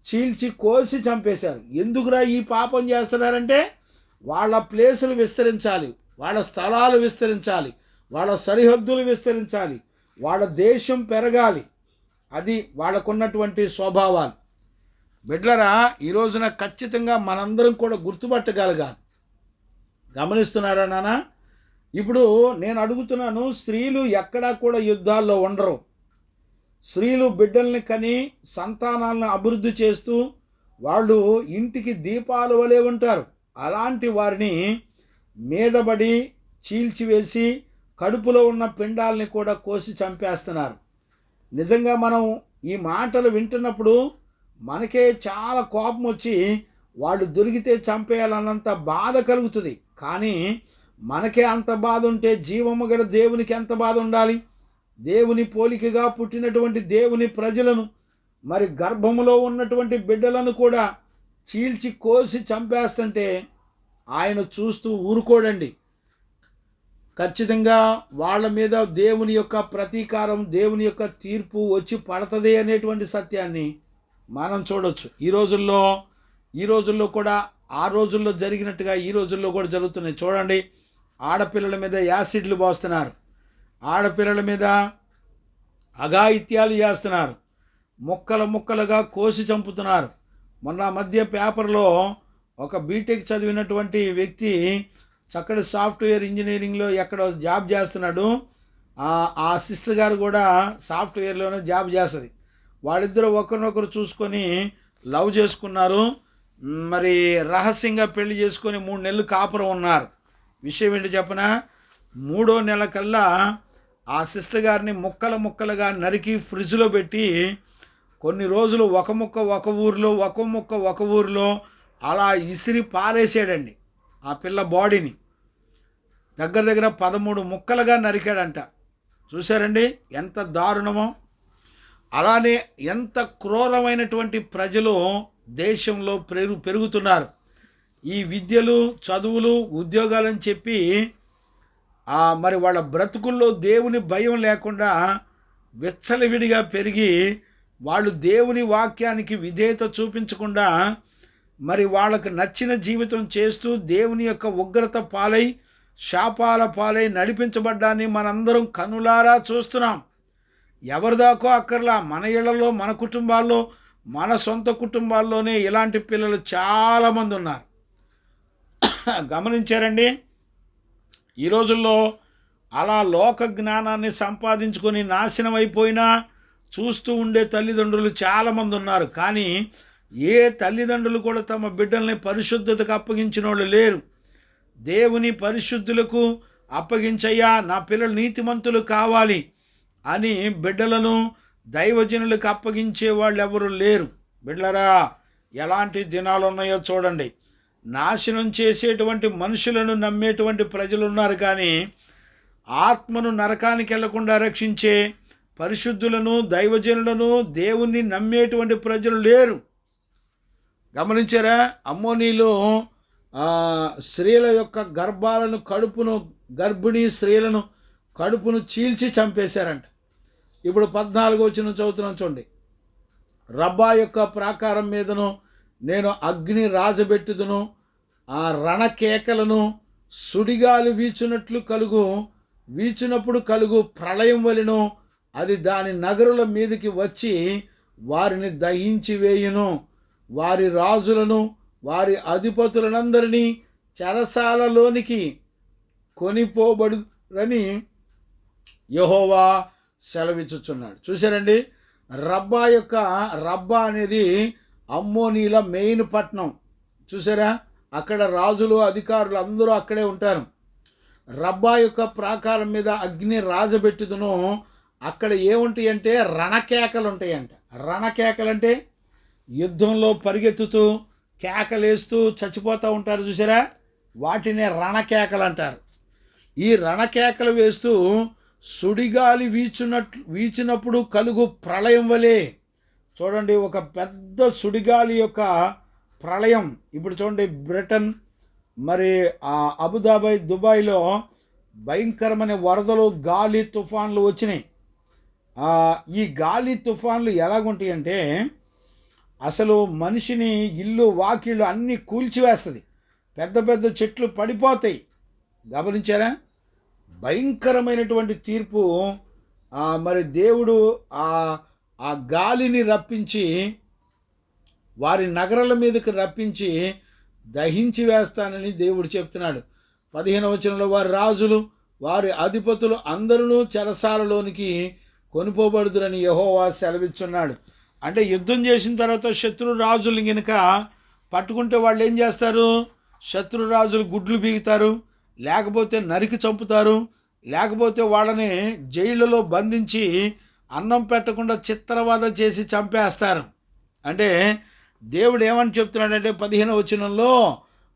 చీల్చి కోసి చంపేశారు. ఎందుకురా ఈ పాపం చేస్తున్నారంటే వాళ్ళ ప్లేసులు విస్తరించాలి, వాళ్ళ స్థలాలు విస్తరించాలి, వాళ్ళ సరిహద్దులు విస్తరించాలి, వాళ్ళ దేశం పెరగాలి. అది వాళ్ళకున్నటువంటి స్వభావాలు. బిడ్డలరా, ఈ రోజున ఖచ్చితంగా మనందరం కూడా గుర్తుపట్టగలగాలి. గమనిస్తున్నారా నాన్న? ఇప్పుడు నేను అడుగుతున్నాను, స్త్రీలు ఎక్కడా కూడా యుద్ధాల్లో ఉండరు. స్త్రీలు బిడ్డల్ని కని సంతానాలను అభివృద్ధి చేస్తూ వాళ్ళు ఇంటికి దీపాల వలె ఉంటారు. అలాంటి వారిని మీదబడి చీల్చివేసి కడుపులో ఉన్న పిండాలని కూడా కోసి చంపేస్తున్నారు. నిజంగా మనం ఈ మాటలు వింటున్నప్పుడు మనకే చాలా కోపం వచ్చి వాళ్ళు దొరికితే చంపేయాలన్నంత బాధ కలుగుతుంది. కానీ మనకే అంత బాధ ఉంటే జీవము గల దేవునికి ఎంత బాధ ఉండాలి? దేవుని పోలికగా పుట్టినటువంటి దేవుని ప్రజలను, మరి గర్భములో ఉన్నటువంటి బిడ్డలను కూడా చీల్చి కోసి చంపేస్తుంటే ఆయన చూస్తూ ఊరుకోడండి. ఖచ్చితంగా వాళ్ళ మీద దేవుని యొక్క ప్రతీకారం, దేవుని యొక్క తీర్పు వచ్చి పడుతుంది అనేటువంటి సత్యాన్ని మనం చూడొచ్చు. ఈ రోజుల్లో కూడా ఆ రోజుల్లో జరిగినట్టుగా ఈ రోజుల్లో కూడా జరుగుతున్నాయి. చూడండి, ఆడపిల్లల మీద యాసిడ్లు పోస్తున్నారు, ఆడపిల్లల మీద అఘాయిత్యాలు చేస్తున్నారు, ముక్కలుగా కోసి చంపుతున్నారు. మొన్న మధ్య పేపర్లో ఒక బీటెక్ చదివినటువంటి వ్యక్తి చక్కటి సాఫ్ట్వేర్ ఇంజనీరింగ్లో ఎక్కడో జాబ్ చేస్తున్నాడు. ఆ సిస్టర్ గారు కూడా సాఫ్ట్వేర్లోనే జాబ్ చేస్తుంది. వాళ్ళిద్దరూ ఒకరినొకరు చూసుకొని లవ్ చేసుకున్నారు. మరి రహస్యంగా పెళ్లి చేసుకొని 3 నెలలు కాపురం ఉన్నారు. విషయం ఏంటి చెప్పనా? 3వ నెల కల్లా ఆ సిస్టర్ గారిని ముక్కలుగా నరికి ఫ్రిడ్జ్లో పెట్టి కొన్ని రోజులు ఒక ముక్క ఒక ఊరిలో అలా ఇసిరి పారేసాడండి. ఆ పిల్ల బాడీని దగ్గర 13 ముక్కలుగా నరికాడంట. చూశారండి ఎంత దారుణమో? అలానే ఎంత క్రూరమైనటువంటి ప్రజలు దేశంలో పెరుగుతున్నారు. ఈ విద్యలు, చదువులు, ఉద్యోగాలని చెప్పి మరి వాళ్ళ బ్రతుకుల్లో దేవుని భయం లేకుండా విచ్చలవిడిగా పెరిగి వాళ్ళు దేవుని వాక్యానికి విధేయత చూపించకుండా మరి వాళ్ళకు నచ్చిన జీవితం చేస్తూ దేవుని యొక్క ఉగ్రత పాలై శాపాల పాలై నడిపించబడ్డాన్ని మనందరం కనులారా చూస్తున్నాం. ఎవరిదాకో అక్కర్లా, మన ఇళ్లలో, మన కుటుంబాల్లో, మన సొంత కుటుంబాల్లోనే ఇలాంటి పిల్లలు చాలామంది ఉన్నారు. గమనించారండి? ఈ రోజుల్లో అలా లోక జ్ఞానాన్ని సంపాదించుకొని నాశనం అయిపోయినా చూస్తూ ఉండే తల్లిదండ్రులు చాలామంది ఉన్నారు. కానీ ఏ తల్లిదండ్రులు కూడా తమ బిడ్డల్ని పరిశుద్ధతకు అప్పగించిన వాళ్ళు లేరు. దేవుని పరిశుద్ధులకు అప్పగించయ్యా, నా పిల్లలు నీతిమంతులు కావాలి అని బిడ్డలను దైవజనులకు అప్పగించే వాళ్ళు ఎవరు లేరు. బిడ్డలరా, ఎలాంటి దినాలు ఉన్నాయో చూడండి. నాశనం చేసేటువంటి మనుషులను నమ్మేటువంటి ప్రజలు ఉన్నారు, కానీ ఆత్మను నరకానికి వెళ్లకుండా రక్షించే పరిశుద్ధులను, దైవజనులను, దేవుణ్ణి నమ్మేటువంటి ప్రజలు లేరు. గమనించారా? అమ్మోనీలు స్త్రీల యొక్క గర్భిణీ స్త్రీలను కడుపును చీల్చి చంపేశారంట. ఇప్పుడు 14 వచనం చదువుతున్నాం చూడండి. రబ్బా యొక్క ప్రాకారం మీదను నేను అగ్ని రాజబెట్టుదును, ఆ రణకేకలను సుడిగాలి వీచినప్పుడు కలుగు ప్రళయం వలెను, అది దాని నగరుల మీదకి వచ్చి వారిని దహించి వేయును. వారి రాజులను, వారి అధిపతులనందరినీ చెరసాలలోనికి కొనిపోబడురని యెహోవా సెలవిచ్చుచున్నాడు. చూశారండి? రబ్బా అనేది అమ్మోనీల మెయిన్ పట్టణం. చూసారా? అక్కడ రాజులు, అధికారులు అందరూ అక్కడే ఉంటారు. రబ్బా యొక్క ప్రాకారం మీద అగ్ని రాజబెట్టుదును. అక్కడ ఏముంటాయి అంటే రణకేకలు ఉంటాయంట. రణకేకలంటే యుద్ధంలో పరిగెత్తుతూ కేకలేస్తూ చచ్చిపోతూ ఉంటారు చూసారా? వాటినే రణకేకలు అంటారు. ఈ రణకేకలు వేస్తూ సుడిగాలి వీచినప్పుడు కలుగు ప్రళయం వలె. చూడండి, ఒక పెద్ద సుడిగాలి యొక్క ప్రళయం. ఇప్పుడు చూడండి, బ్రిటన్ మరి అబుదాబి, దుబాయ్లో భయంకరమైన వరదలు, గాలి, తుఫాన్లు వచ్చినాయి. ఈ గాలి తుఫాన్లు ఎలాగుంటాయి అంటే అసలు మనిషిని ఇల్లు వాకిళ్ళు అన్నీ కూల్చివేస్తుంది, పెద్ద పెద్ద చెట్లు పడిపోతాయి. గమనించారా? భయంకరమైనటువంటి తీర్పు. మరి దేవుడు ఆ గాలిని రప్పించి వారి నగరాల మీదకి రప్పించి దహించి వేస్తానని దేవుడు చెప్తున్నాడు. 15వ వచనంలో వారి రాజులు వారి అధిపతులు అందరూ చెరసాలలోనికి కొనిపోబడుదురని యెహోవా సెలవిచ్చున్నాడు. అంటే యుద్ధం చేసిన తర్వాత శత్రు రాజులు గనుక పట్టుకుంటే వాళ్ళు ఏం చేస్తారు? శత్రు రాజులు గుడ్లు బీగుతారు, లేకపోతే నరికి చంపుతారు, లేకపోతే వాళ్ళని జైళ్ళలో బంధించి అన్నం పెట్టకుండా చిత్రవద చేసి చంపేస్తారు. అంటే దేవుడు ఏమని చెప్తున్నాడంటే 15వ వచనంలో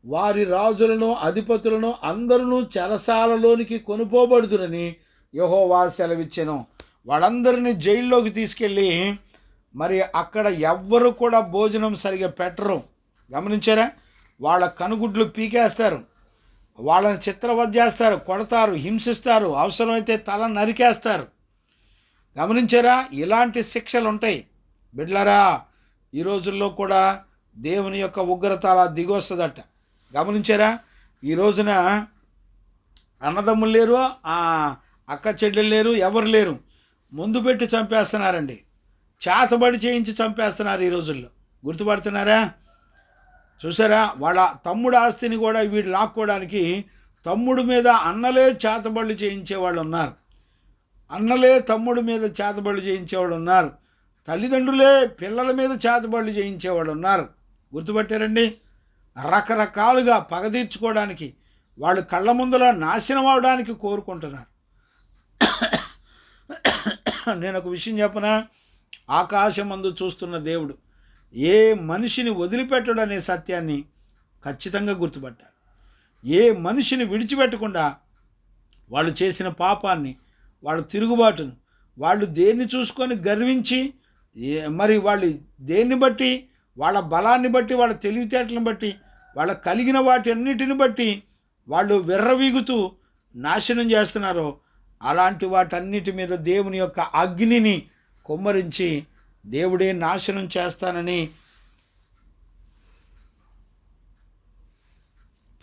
వారి రాజులను అధిపతులను అందరూ చెరసాలలోనికి కొనుపోబడుదురని యెహోవా సెలవిచ్చెను. వాళ్ళందరినీ జైల్లోకి తీసుకెళ్ళి మరి అక్కడ ఎవ్వరు కూడా భోజనం సరిగా పెట్టరు. గమనించారా? వాళ్ళ కనుగుడ్లు పీకేస్తారు, వాళ్ళని చిత్రవధ చేస్తారు, కొడతారు, హింసిస్తారు, అవసరమైతే తల నరికేస్తారు. గమనించారా? ఇలాంటి శిక్షలు ఉంటాయి. బిడ్డలారా, ఈ రోజుల్లో కూడా దేవుని యొక్క ఉగ్రత అలా దిగొస్తుందట. గమనించారా? ఈ రోజున అన్నదమ్ములు లేరు, అక్క చెల్లెలు లేరు, ఎవరు లేరు, ముందు పెట్టి చంపేస్తున్నారండి. చేతబడి చేయించి చంపేస్తున్నారు ఈ రోజుల్లో. గుర్తుపడుతున్నారా? చూసారా? వాళ్ళ తమ్ముడు ఆస్తిని కూడా వీడు లాక్కోవడానికి తమ్ముడు మీద అన్నలే చేతబడులు చేయించేవాళ్ళు ఉన్నారు, అన్నలే తమ్ముడు మీద చేతబడులు చేయించేవాళ్ళు ఉన్నారు, తల్లిదండ్రులే పిల్లల మీద చేతబడులు చేయించేవాళ్ళు ఉన్నారు. గుర్తుపట్టారండి? రకరకాలుగా పగ తీర్చుకోవడానికి, వాళ్ళు కళ్ళ ముందర నాశనం అవడానికి కోరుకుంటున్నారు. నేను ఒక విషయం చెప్పనా? ఆకాశమందు చూస్తున్న దేవుడు ఏ మనిషిని వదిలిపెట్టడు అనే సత్యాన్ని ఖచ్చితంగా గుర్తుపట్టారు. ఏ మనిషిని విడిచిపెట్టకుండా వాళ్ళు చేసిన పాపాన్ని, వాళ్ళ తిరుగుబాటును, వాళ్ళు దేన్ని చూసుకొని గర్వించి మరి వాళ్ళు దేన్ని బట్టి, వాళ్ళ బలాన్ని బట్టి, వాళ్ళ తెలివితేటలను బట్టి, వాళ్ళ కలిగిన వాటి అన్నిటిని బట్టి వాళ్ళు విర్రవీగుతూ నాశనం చేస్తున్నారో అలాంటి వాటన్నిటి మీద దేవుని యొక్క అగ్నిని కుమ్మరించి దేవుడే నాశనం చేస్తానని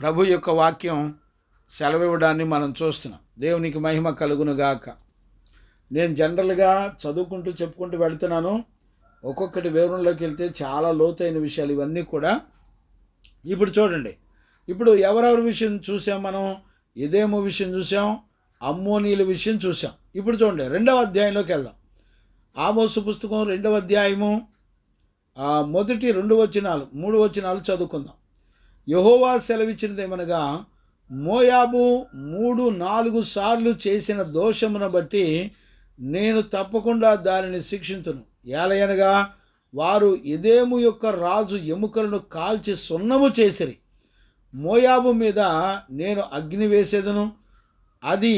ప్రభు యొక్క వాక్యం సెలవివ్వడాన్ని మనం చూస్తున్నాం. దేవునికి మహిమ కలుగునుగాక. నేను జనరల్గా చదువుకుంటూ చెప్పుకుంటూ వెళ్తున్నాను. ఒక్కొక్కటి వివరంలోకి వెళ్తే చాలా లోతైన విషయాలు ఇవన్నీ కూడా. ఇప్పుడు చూడండి, ఇప్పుడు ఎవరెవరి విషయం చూసాం మనం? ఎదేమో విషయం చూసాం, అమ్మోనీల విషయం చూసాం. ఇప్పుడు చూడండి 2వ అధ్యాయంలోకి వెళ్దాం. ఆమోసు పుస్తకం 2వ అధ్యాయము మొదటి 2 వచనాలు 3 వచనాలు చదువుకుందాం. యెహోవా సెలవిచ్చినదేమనగా, మోయాబు 3-4 సార్లు చేసిన దోషమును బట్టి నేను తప్పకుండా దానిని శిక్షింతును. ఏలయనగా వారు ఎదోము యొక్క రాజు ఎముకలను కాల్చి సున్నము చేసిరి. మోయాబు మీద నేను అగ్ని వేసేదను, అది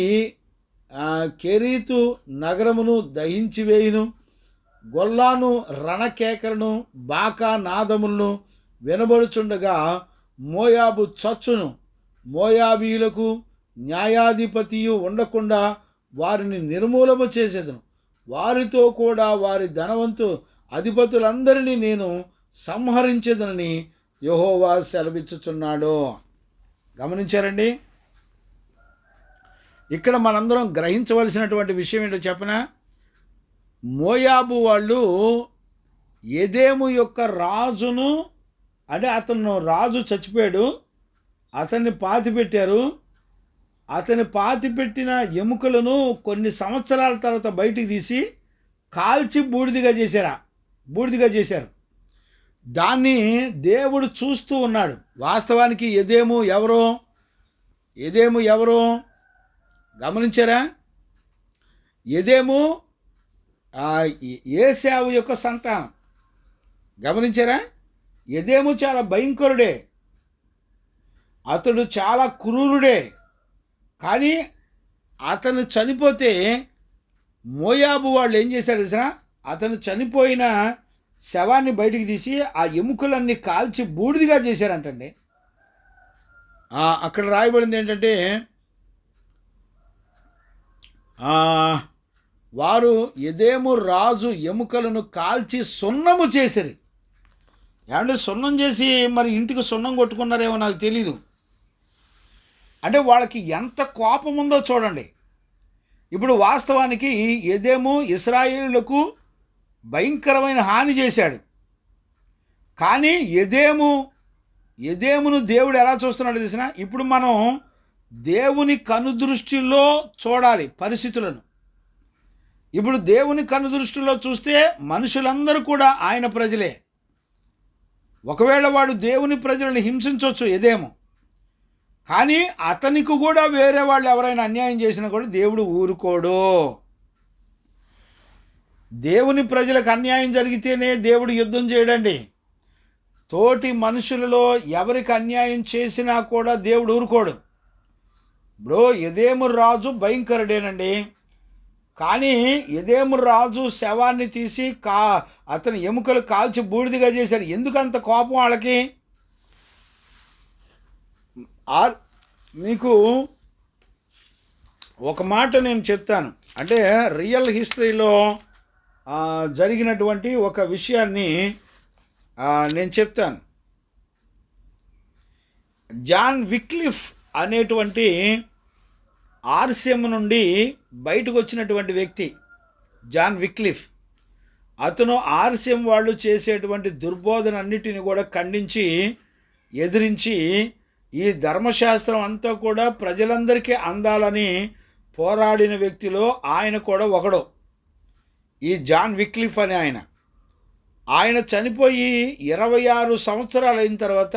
కెరీతు నగరమును దహించి వేయును. గొల్లాను రణకేకలను బాకా నాదములను వినబడుచుండగా మోయాబు చచ్చును. మోయాబీయులకు న్యాయాధిపతియు ఉండకుండా వారిని నిర్మూలము చేసేదను. వారితో కూడా వారి ధనవంతు అధిపతులందరినీ నేను సంహరించేదనని యెహోవా సెలవిచ్చుచున్నాడు. గమనించారండి? ఇక్కడ మనందరం గ్రహించవలసినటువంటి విషయం ఏంటో చెప్పనా? మోయాబు వాళ్ళు ఎదోము యొక్క రాజును, అంటే అతను రాజు చచ్చిపోయాడు, అతన్ని పాతిపెట్టారు. అతని పాతిపెట్టిన ఎముకలను కొన్ని సంవత్సరాల తర్వాత బయటికి తీసి కాల్చి బూడిదిగా చేశారు. దాన్ని దేవుడు చూస్తూ ఉన్నాడు. వాస్తవానికి ఎదోము ఎవరో గమనించారా? ఎదోము ఏశావు యొక్క సంతానం. గమనించారా? ఎదోము చాలా భయంకరుడే, అతడు చాలా క్రూరుడే. కానీ అతను చనిపోతే మోయాబు వాళ్ళు ఏం చేశారు తెలుసా? అతను చనిపోయిన శవాన్ని బయటికి తీసి ఆ ఎముకలన్నీ కాల్చి బూడిదిగా చేశారంటండి. అక్కడ రాయబడింది ఏంటంటే వారు ఎదేము రాజు ఎముకలను కాల్చి సున్నము చేసిరి. ఏమంటే సున్నం చేసి మరి ఇంటికి సున్నం కొట్టుకున్నారేమో నాకు తెలీదు. అంటే వాళ్ళకి ఎంత కోపం ఉందో చూడండి. ఇప్పుడు వాస్తవానికి ఎదేము ఇశ్రాయేలులకు భయంకరమైన హాని చేశాడు. కానీ ఎదేమును దేవుడు ఎలా చూస్తున్నాడు తెలిసిన? ఇప్పుడు మనం దేవుని కనుదృష్టిలో చూడాలి పరిస్థితులను. ఇప్పుడు దేవుని కనుదృష్టిలో చూస్తే మనుషులందరూ కూడా ఆయన ప్రజలే. ఒకవేళ వాడు దేవుని ప్రజలను హింసించవచ్చు ఎదేము, కానీ అతనికి కూడా వేరే వాళ్ళు ఎవరైనా అన్యాయం చేసినా కూడా దేవుడు ఊరుకోడు. దేవుని ప్రజలకు అన్యాయం జరిగితేనే దేవుడు యుద్ధం చేయడండి. తోటి మనుషులలో ఎవరికి అన్యాయం చేసినా కూడా దేవుడు ఊరుకోడు. ఇప్పుడు ఎదేము రాజు భయంకరుడేనండి, కానీ ఎదేము రాజు శవాన్ని తీసి అతని ఎముకలు కాల్చి బూడిదిగా చేశారు. ఎందుకంత కోపం వాళ్ళకి? మీకు ఒక మాట నేను చెప్తాను. అంటే రియల్ హిస్టరీలో జరిగినటువంటి ఒక విషయాన్ని నేను చెప్తాను. జాన్ విక్లిఫ్ అనేటువంటి ఆర్సిఎం నుండి బయటకు వచ్చినటువంటి వ్యక్తి జాన్ విక్లిఫ్. అతను ఆర్సిఎం వాళ్ళు చేసేటువంటి దుర్బోధన అన్నిటిని కూడా ఖండించి ఎదిరించి ఈ ధర్మశాస్త్రం అంతా కూడా ప్రజలందరికీ అందాలని పోరాడిన వ్యక్తిలో ఆయన కూడా ఒకడు. ఈ జాన్ విక్లిఫ్ అనే ఆయన చనిపోయి 26 సంవత్సరాలు అయిన తర్వాత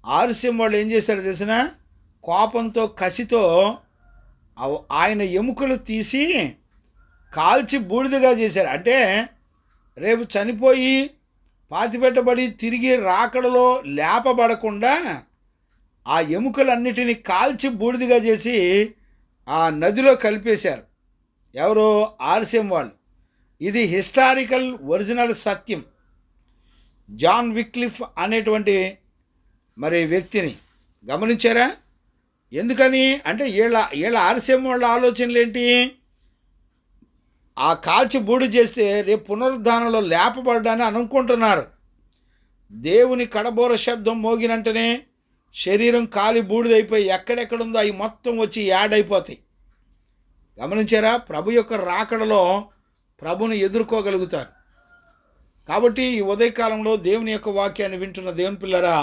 ఆర్సిఎం వాళ్ళు ఏం చేశారు తెలిసిన? కోపంతో కసితో ఆయన ఎముకలు తీసి కాల్చి బూడిదగా చేశారు. అంటే రేపు చనిపోయి పాతిపెట్టబడి తిరిగి రాకడలో లేపబడకుండా ఆ ఎముకలన్నిటినీ కాల్చి బూడిదగా చేసి ఆ నదిలో కలిపేశారు. ఎవరో ఆర్సిఎం వాళ్ళు. ఇది హిస్టారికల్ ఒరిజినల్ సత్యం. జాన్ విక్లిఫ్ అనేటువంటి మరి వ్యక్తిని గమనించారా? ఎందుకని అంటే వీళ్ళ ఆర్సిఎం వాళ్ళ ఆలోచనలు ఏంటి? ఆ కాల్చి బూడి చేస్తే రేపు పునరుద్ధానంలో లేపబడ్డాని అనుకుంటున్నారు. దేవుని కడబోర శబ్దం మోగినంటనే శరీరం కాలి బూడిదైపోయి ఎక్కడెక్కడుందో అవి మొత్తం వచ్చి యాడ్ అయిపోతాయి. గమనించారా? ప్రభు యొక్క రాకడలో ప్రభుని ఎదుర్కోగలుగుతారు. కాబట్టి ఈ ఉదయకాలంలో దేవుని యొక్క వాక్యాన్ని వింటున్న దేవుని పిల్లరా,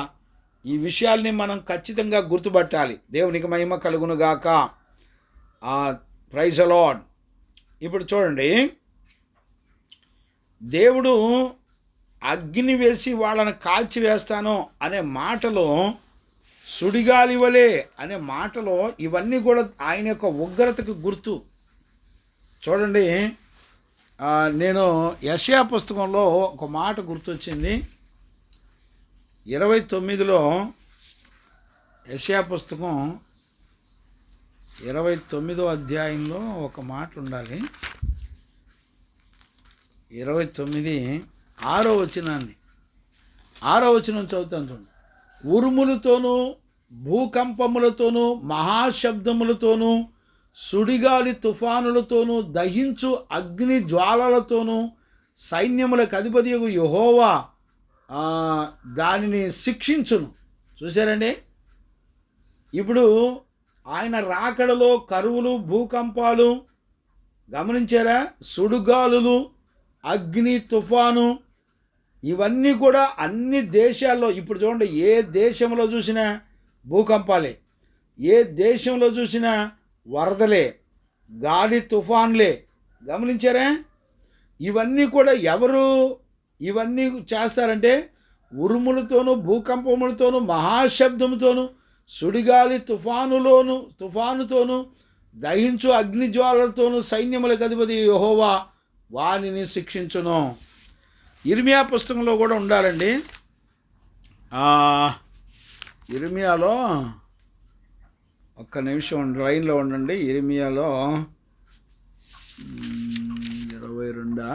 ఈ విషయాల్ని మనం ఖచ్చితంగా గుర్తుపట్టాలి. దేవునికి మహిమ కలుగునుగాక. Praise the lord. ఇప్పుడు చూడండి, దేవుడు అగ్ని వేసి వాళ్ళని కాల్చివేస్తాను అనే మాటలో, సుడిగాలి వలె అనే మాటలో ఇవన్నీ కూడా ఆయన యొక్క ఉగ్రతకు గుర్తు. చూడండి, నేను యెషయా పుస్తకంలో ఒక మాట గుర్తొచ్చింది. 29లో యెషయా పుస్తకం 29వ అధ్యాయంలో ఒక మాట ఉండాలి. 29 6వ వచనాన్ని 6వ వచనం చదువుతాను చూడండి. ఉరుములతోనూ భూకంపములతోనూ మహాశబ్దములతోనూ సుడిగాలి తుఫానులతోనూ దహించు అగ్ని జ్వాలలతోనూ సైన్యములకు అధిపతియగు యెహోవా దానిని శిక్షించును. చూశారండి? ఇప్పుడు ఆయన రాకడలో కరువులు, భూకంపాలు గమనించారా? సుడిగాలులు, అగ్ని, తుఫాను, ఇవన్నీ కూడా అన్ని దేశాల్లో ఇప్పుడు చూడండి, ఏ దేశంలో చూసినా భూకంపాలే, ఏ దేశంలో చూసినా వరదలే, గాలి తుఫాన్లే. గమనించారా? ఇవన్నీ కూడా ఎవరు ఇవన్నీ చేస్తారంటే ఉరుములతోనూ భూకంపములతోనూ మహాశబ్దముతోనూ సుడిగాలి తుఫానుతోనూ దహించు అగ్నిజ్వాలలతోనూ సైన్యములకు అధిపతి యెహోవా వానిని శిక్షించును. ఇర్మియా పుస్తకంలో కూడా ఉండాలండి. ఇర్మియాలో ఒక్క నిమిషం లైన్లో ఉండండి. ఇర్మియాలో 23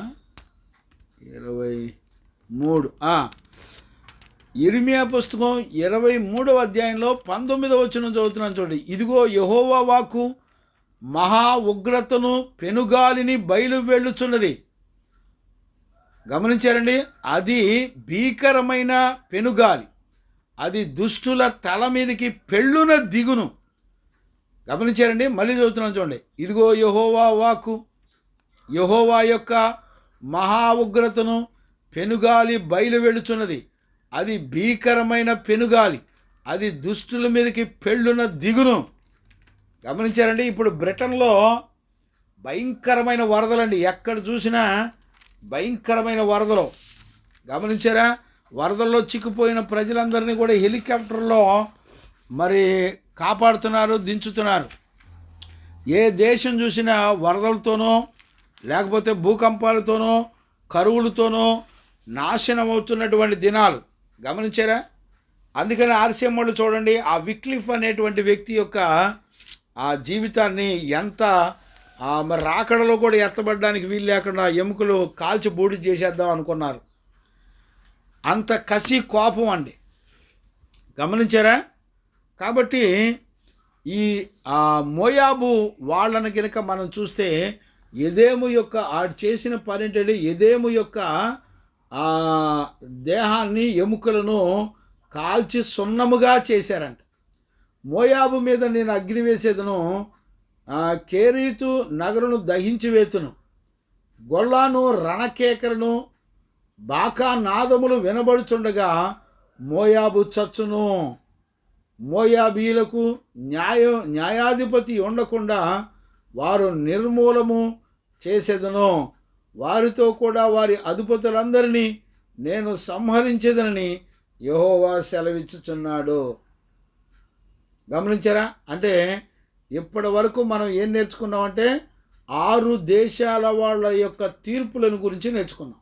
ఇర్మియా పుస్తకం 23వ అధ్యాయంలో 19వ వచనం చదువుతున్నాను చూడండి. ఇదిగో యెహోవా వాక్కు మహా ఉగ్రతను పెనుగాలిని బయలు వెళ్ళుచున్నది. గమనించారండి, అది భీకరమైన పెనుగాలి, అది దుష్టుల తల మీదకి పెళ్ళున దిగును. గమనించారండి, మళ్ళీ చదువుతున్నాను చూడండి. ఇదిగో యెహోవా వాక్కు, యెహోవా యొక్క మహా ఉగ్రతను పెనుగాలి బయలు వెళ్ళుచున్నది, అది భీకరమైన పెనుగాలి, అది దుష్టుల మీదకి పెళ్ళున దిగును. గమనించారండి, ఇప్పుడు బ్రిటన్లో భయంకరమైన వరదలండి, ఎక్కడ చూసినా భయంకరమైన వరదలు. గమనించారా? వరదల్లో చిక్కుపోయిన ప్రజలందరినీ కూడా హెలికాప్టర్లో మరి కాపాడుతున్నారు, దించుతున్నారు. ఏ దేశం చూసినా వరదలతోనో లేకపోతే భూకంపాలతోనో కరువులతోనో నాశనం అవుతున్నటువంటి దినాలు. గమనించారా? అందుకని ఆర్సీఎం వాళ్ళు చూడండి, ఆ విక్లిఫ్ అనేటువంటి వ్యక్తి యొక్క ఆ జీవితాన్ని ఎంత మరి రాకడలో కూడా ఎత్తబడడానికి వీలు లేకుండా ఎముకలు కాల్చి బూడి చేసేద్దాం అనుకున్నారు. అంత కసి కోపం అండి. గమనించారా? కాబట్టి ఈ మోయాబు వాళ్ళని కనుక మనం చూస్తే ఎదేము యొక్క ఆడు చేసిన పని ఏంటంటే, ఎదేము యొక్క దేహాన్ని ఎముకలను కాల్చి సున్నముగా చేశారంట. మోయాబు మీద నేను అగ్ని వేసేదను, కేరీతు నగరును దహించి వేతును, గొల్లాను రణకేకలను బాకా నాదములు వినబడుచుండగా మోయాబు చచ్చును. మోయాబీలకు న్యాయాధిపతి ఉండకుండా వారు నిర్మూలము చేసేదను, వారితో కూడా వారి అధిపతులందరినీ నేను సంహరించేదనని యెహోవా సెలవిచ్చుచున్నాడు. గమనించారా? అంటే ఇప్పటి వరకు మనం ఏం నేర్చుకున్నామంటే 6 దేశాల వాళ్ళ యొక్క తీర్పులను గురించి నేర్చుకున్నాం.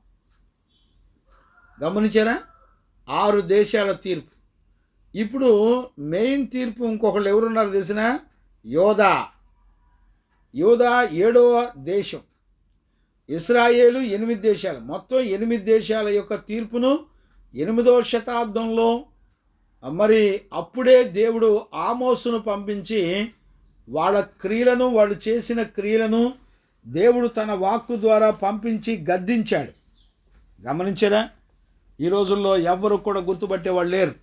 గమనించారా? 6 దేశాల తీర్పు. ఇప్పుడు మెయిన్ తీర్పు ఇంకొకళ్ళు ఎవరున్నారు తెలిసిన? యోధా 7వ దేశం, ఇశ్రాయేలు 8 దేశాలు, మొత్తం 8 దేశాల యొక్క తీర్పును 8వ శతాబ్దంలో మరి అప్పుడే దేవుడు ఆమోసును పంపించి వాళ్ళ క్రియలను, వాళ్ళు చేసిన క్రియలను దేవుడు తన వాక్కు ద్వారా పంపించి గద్దించాడు. గమనించారా? ఈ రోజుల్లో ఎవ్వరు కూడా గుర్తుపట్టేవాళ్ళు లేరు.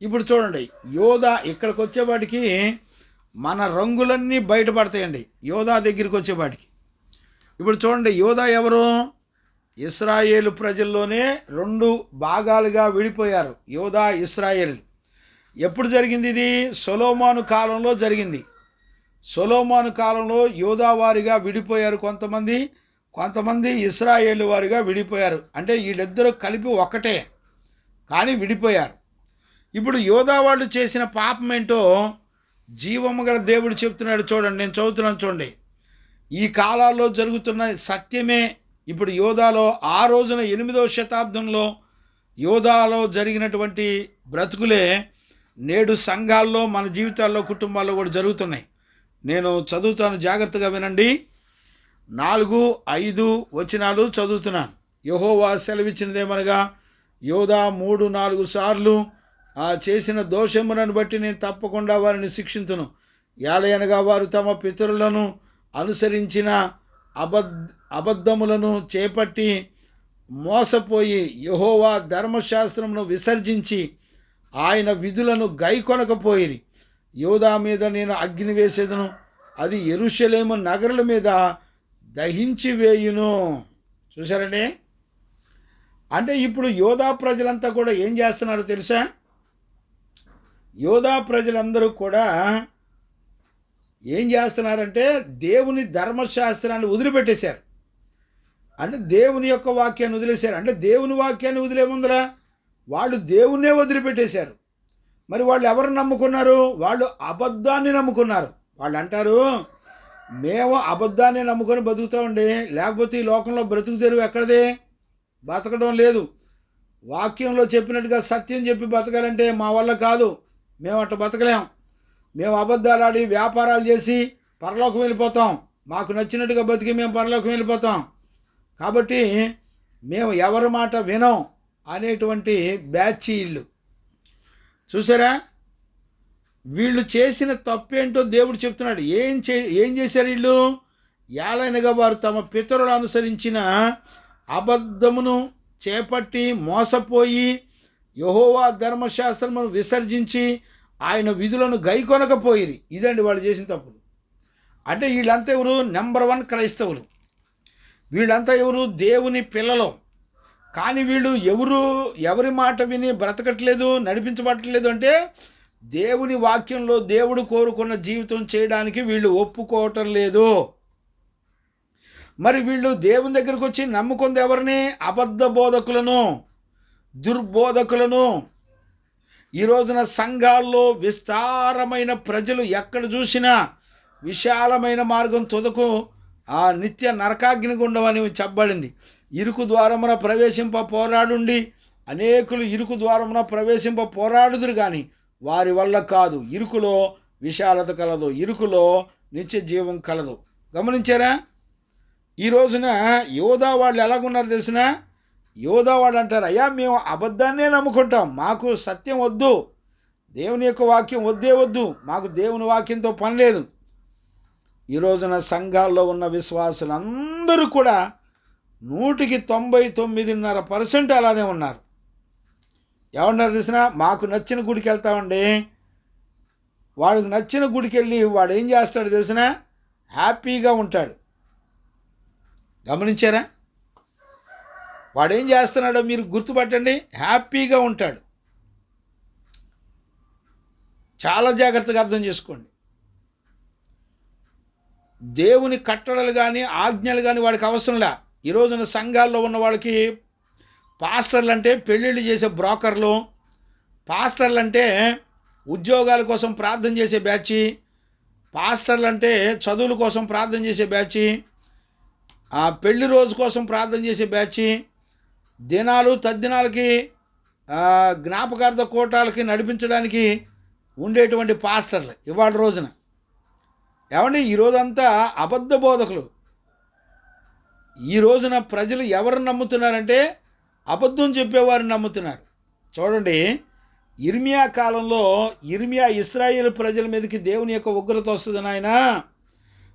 ఇప్పుడు చూడండి, యోధా ఇక్కడికి వచ్చేవాడికి మన రంగులన్నీ బయటపడతాయండి. యోధా దగ్గరికి వచ్చేవాడికి ఇప్పుడు చూడండి, యోధా ఎవరు? ఇశ్రాయేలు ప్రజల్లోనే 2 భాగాలుగా విడిపోయారు యోధా, ఇశ్రాయేల్. ఎప్పుడు జరిగింది ఇది? సొలొమోను కాలంలో జరిగింది. సొలొమోను కాలంలో యోధా వారిగా విడిపోయారు కొంతమంది ఇశ్రాయేలు వారిగా విడిపోయారు. అంటే వీళ్ళిద్దరూ కలిపి ఒక్కటే, కానీ విడిపోయారు. ఇప్పుడు యోధా వాళ్ళు చేసిన పాపం ఏంటో జీవము గల దేవుడు చెప్తున్నాడు. చూడండి, నేను చదువుతున్నాను చూడండి. ఈ కాలాల్లో జరుగుతున్న సత్యమే ఇప్పుడు యోధాలో ఆ రోజున 8వ శతాబ్దంలో యోధాలో జరిగినటువంటి బ్రతుకులే నేడు సంఘాల్లో, మన జీవితాల్లో, కుటుంబాల్లో కూడా జరుగుతున్నాయి. నేను చదువుతాను, జాగ్రత్తగా వినండి. 4, 5 వచనాలు చదువుతున్నాను. యెహోవా సెలవిచ్చినదేమనగా, యోధా 3, 4 సార్లు చేసిన దోషములను బట్టి నేను తప్పకుండా వారిని శిక్షించును. ఏలయనగా వారు తమ పితరులను అనుసరించిన అబద్ధములను చేపట్టి మోసపోయి యెహోవా ధర్మశాస్త్రమును విసర్జించి ఆయన విధులను గైకొనకపోయిరి. యోధా మీద నేను అగ్ని వేసేదను, అది యెరూషలేము నగరుల మీద దహించి వేయును. చూసారండి? అంటే ఇప్పుడు యోధా ప్రజలంతా కూడా ఏం చేస్తున్నారో తెలుసా? యోధా ప్రజలందరూ కూడా ఏం చేస్తున్నారంటే దేవుని ధర్మశాస్త్రాన్ని వదిలిపెట్టేశారు. అంటే దేవుని యొక్క వాక్యాన్ని వదిలేశారు. అంటే దేవుని వాక్యాన్ని వదిలే ముందర వాళ్ళు దేవుణ్ణే వదిలిపెట్టేశారు. మరి వాళ్ళు ఎవరు నమ్ముకున్నారు? వాళ్ళు అబద్ధాన్ని నమ్ముకున్నారు. వాళ్ళు అంటారు, మేము అబద్ధాన్ని నమ్ముకొని బతుకుతామండి, లేకపోతే ఈ లోకంలో బ్రతుకు తెరువు ఎక్కడదే? బతకడం లేదు. వాక్యంలో చెప్పినట్టుగా సత్యం చెప్పి బతకాలంటే మా వల్ల కాదు, మేము అట్లా బతకలేం. మేము అబద్ధాలు ఆడి వ్యాపారాలు చేసి పరలోకం వెళ్ళిపోతాం, మాకు నచ్చినట్టుగా బతికి మేము పరలోకం వెళ్ళిపోతాం, కాబట్టి మేము ఎవరి మాట వినం అనేటువంటి బ్యాచ్ ఇల్లు. చూసారా? వీళ్ళు చేసిన తప్పేంటో దేవుడు చెప్తున్నాడు. ఏం చేశారు వీళ్ళు? ఏలైనగా వారు తమ పితరులు అనుసరించిన అబద్ధమును చేపట్టి మోసపోయి యెహోవా ధర్మశాస్త్రమును విసర్జించి ఆయన విధులను గైకొనకపోయిరి. ఇదండి వాళ్ళు చేసిన తప్పులు. అంటే వీళ్ళంతా ఎవరు? నెంబర్ 1 క్రైస్తవులు. వీళ్ళంతా ఎవరు? దేవుని పిల్లలు. కానీ వీళ్ళు ఎవరి మాట విని బ్రతకట్లేదు, నడిపించబట్టలేదు. అంటే దేవుని వాక్యంలో దేవుడు కోరుకున్న జీవితం చేయడానికి వీళ్ళు ఒప్పుకోవటం లేదు. మరి వీళ్ళు దేవుని దగ్గరకు వచ్చి నమ్ముకుంది ఎవరిని? అబద్ధ బోధకులను, దుర్బోధకులను. ఈ రోజున సంఘాల్లో విస్తారమైన ప్రజలు ఎక్కడ చూసినా విశాలమైన మార్గం తుదకు ఆ నిత్య నరకాగ్ని గుండమని చెప్పబడింది. ఇరుకు ద్వారమున ప్రవేశింప పోరాడుండి అనేకులు ఇరుకు ద్వారమున ప్రవేశింప పోరాడుదురు కానీ వారి వల్ల కాదు. ఇరుకులో విశాలత కలదు, ఇరుకులో నిత్య జీవం కలదు. గమనించారా? ఈ రోజున యోధా వాళ్ళు ఎలాగున్నారు తెలిసిన? యోధా వాళ్ళు అంటారు, అయ్యా మేము అబద్ధాన్నే నమ్ముకుంటాం, మాకు సత్యం వద్దు, దేవుని యొక్క వాక్యం వద్దు, మాకు దేవుని వాక్యంతో పని లేదు. ఈ రోజున సంఘాల్లో ఉన్న విశ్వాసులందరూ కూడా 99.9% అలానే ఉన్నారు. ఏమన్నారు తెలిసిన? మాకు నచ్చిన గుడికి వెళ్తామండి. వాడికి నచ్చిన గుడికి వెళ్ళి వాడు ఏం చేస్తాడు తెలిసిన? హ్యాపీగా ఉంటాడు. గమనించారా? వాడేం చేస్తున్నాడో మీరు గుర్తుపట్టండి. హ్యాపీగా ఉంటాడు. చాలా జాగ్రత్తగా అర్థం చేసుకోండి. దేవుని కట్టడలు కానీ ఆజ్ఞలు కానీ వాడికి అవసరంలే. ఈ రోజున సంఘాల్లో ఉన్న వాళ్ళకి పాస్టర్లు అంటే పెళ్ళిళ్ళు చేసే బ్రోకర్లు, పాస్టర్లు అంటే ఉద్యోగాల కోసం ప్రార్థన చేసే బ్యాచ్, పాస్టర్లు అంటే చదువుల కోసం ప్రార్థన చేసే బ్యాచ్, ఆ పెళ్లి రోజు కోసం ప్రార్థన చేసే బ్యాచ్, దినాలు తద్దినాలకి జ్ఞాపకార్థ కోటాలకి నడిపించడానికి ఉండేటువంటి పాస్టర్లు ఇవాళ రోజున. ఏమండి? ఈరోజంతా అబద్ధ బోధకులు. ఈ రోజున ప్రజలు ఎవరిని నమ్ముతున్నారంటే అబద్ధం చెప్పేవారిని నమ్ముతున్నారు. చూడండి, ఇర్మియా కాలంలో ఇశ్రాయేలు ప్రజల మీదకి దేవుని యొక్క ఉగ్రత వస్తుంది. నాయన,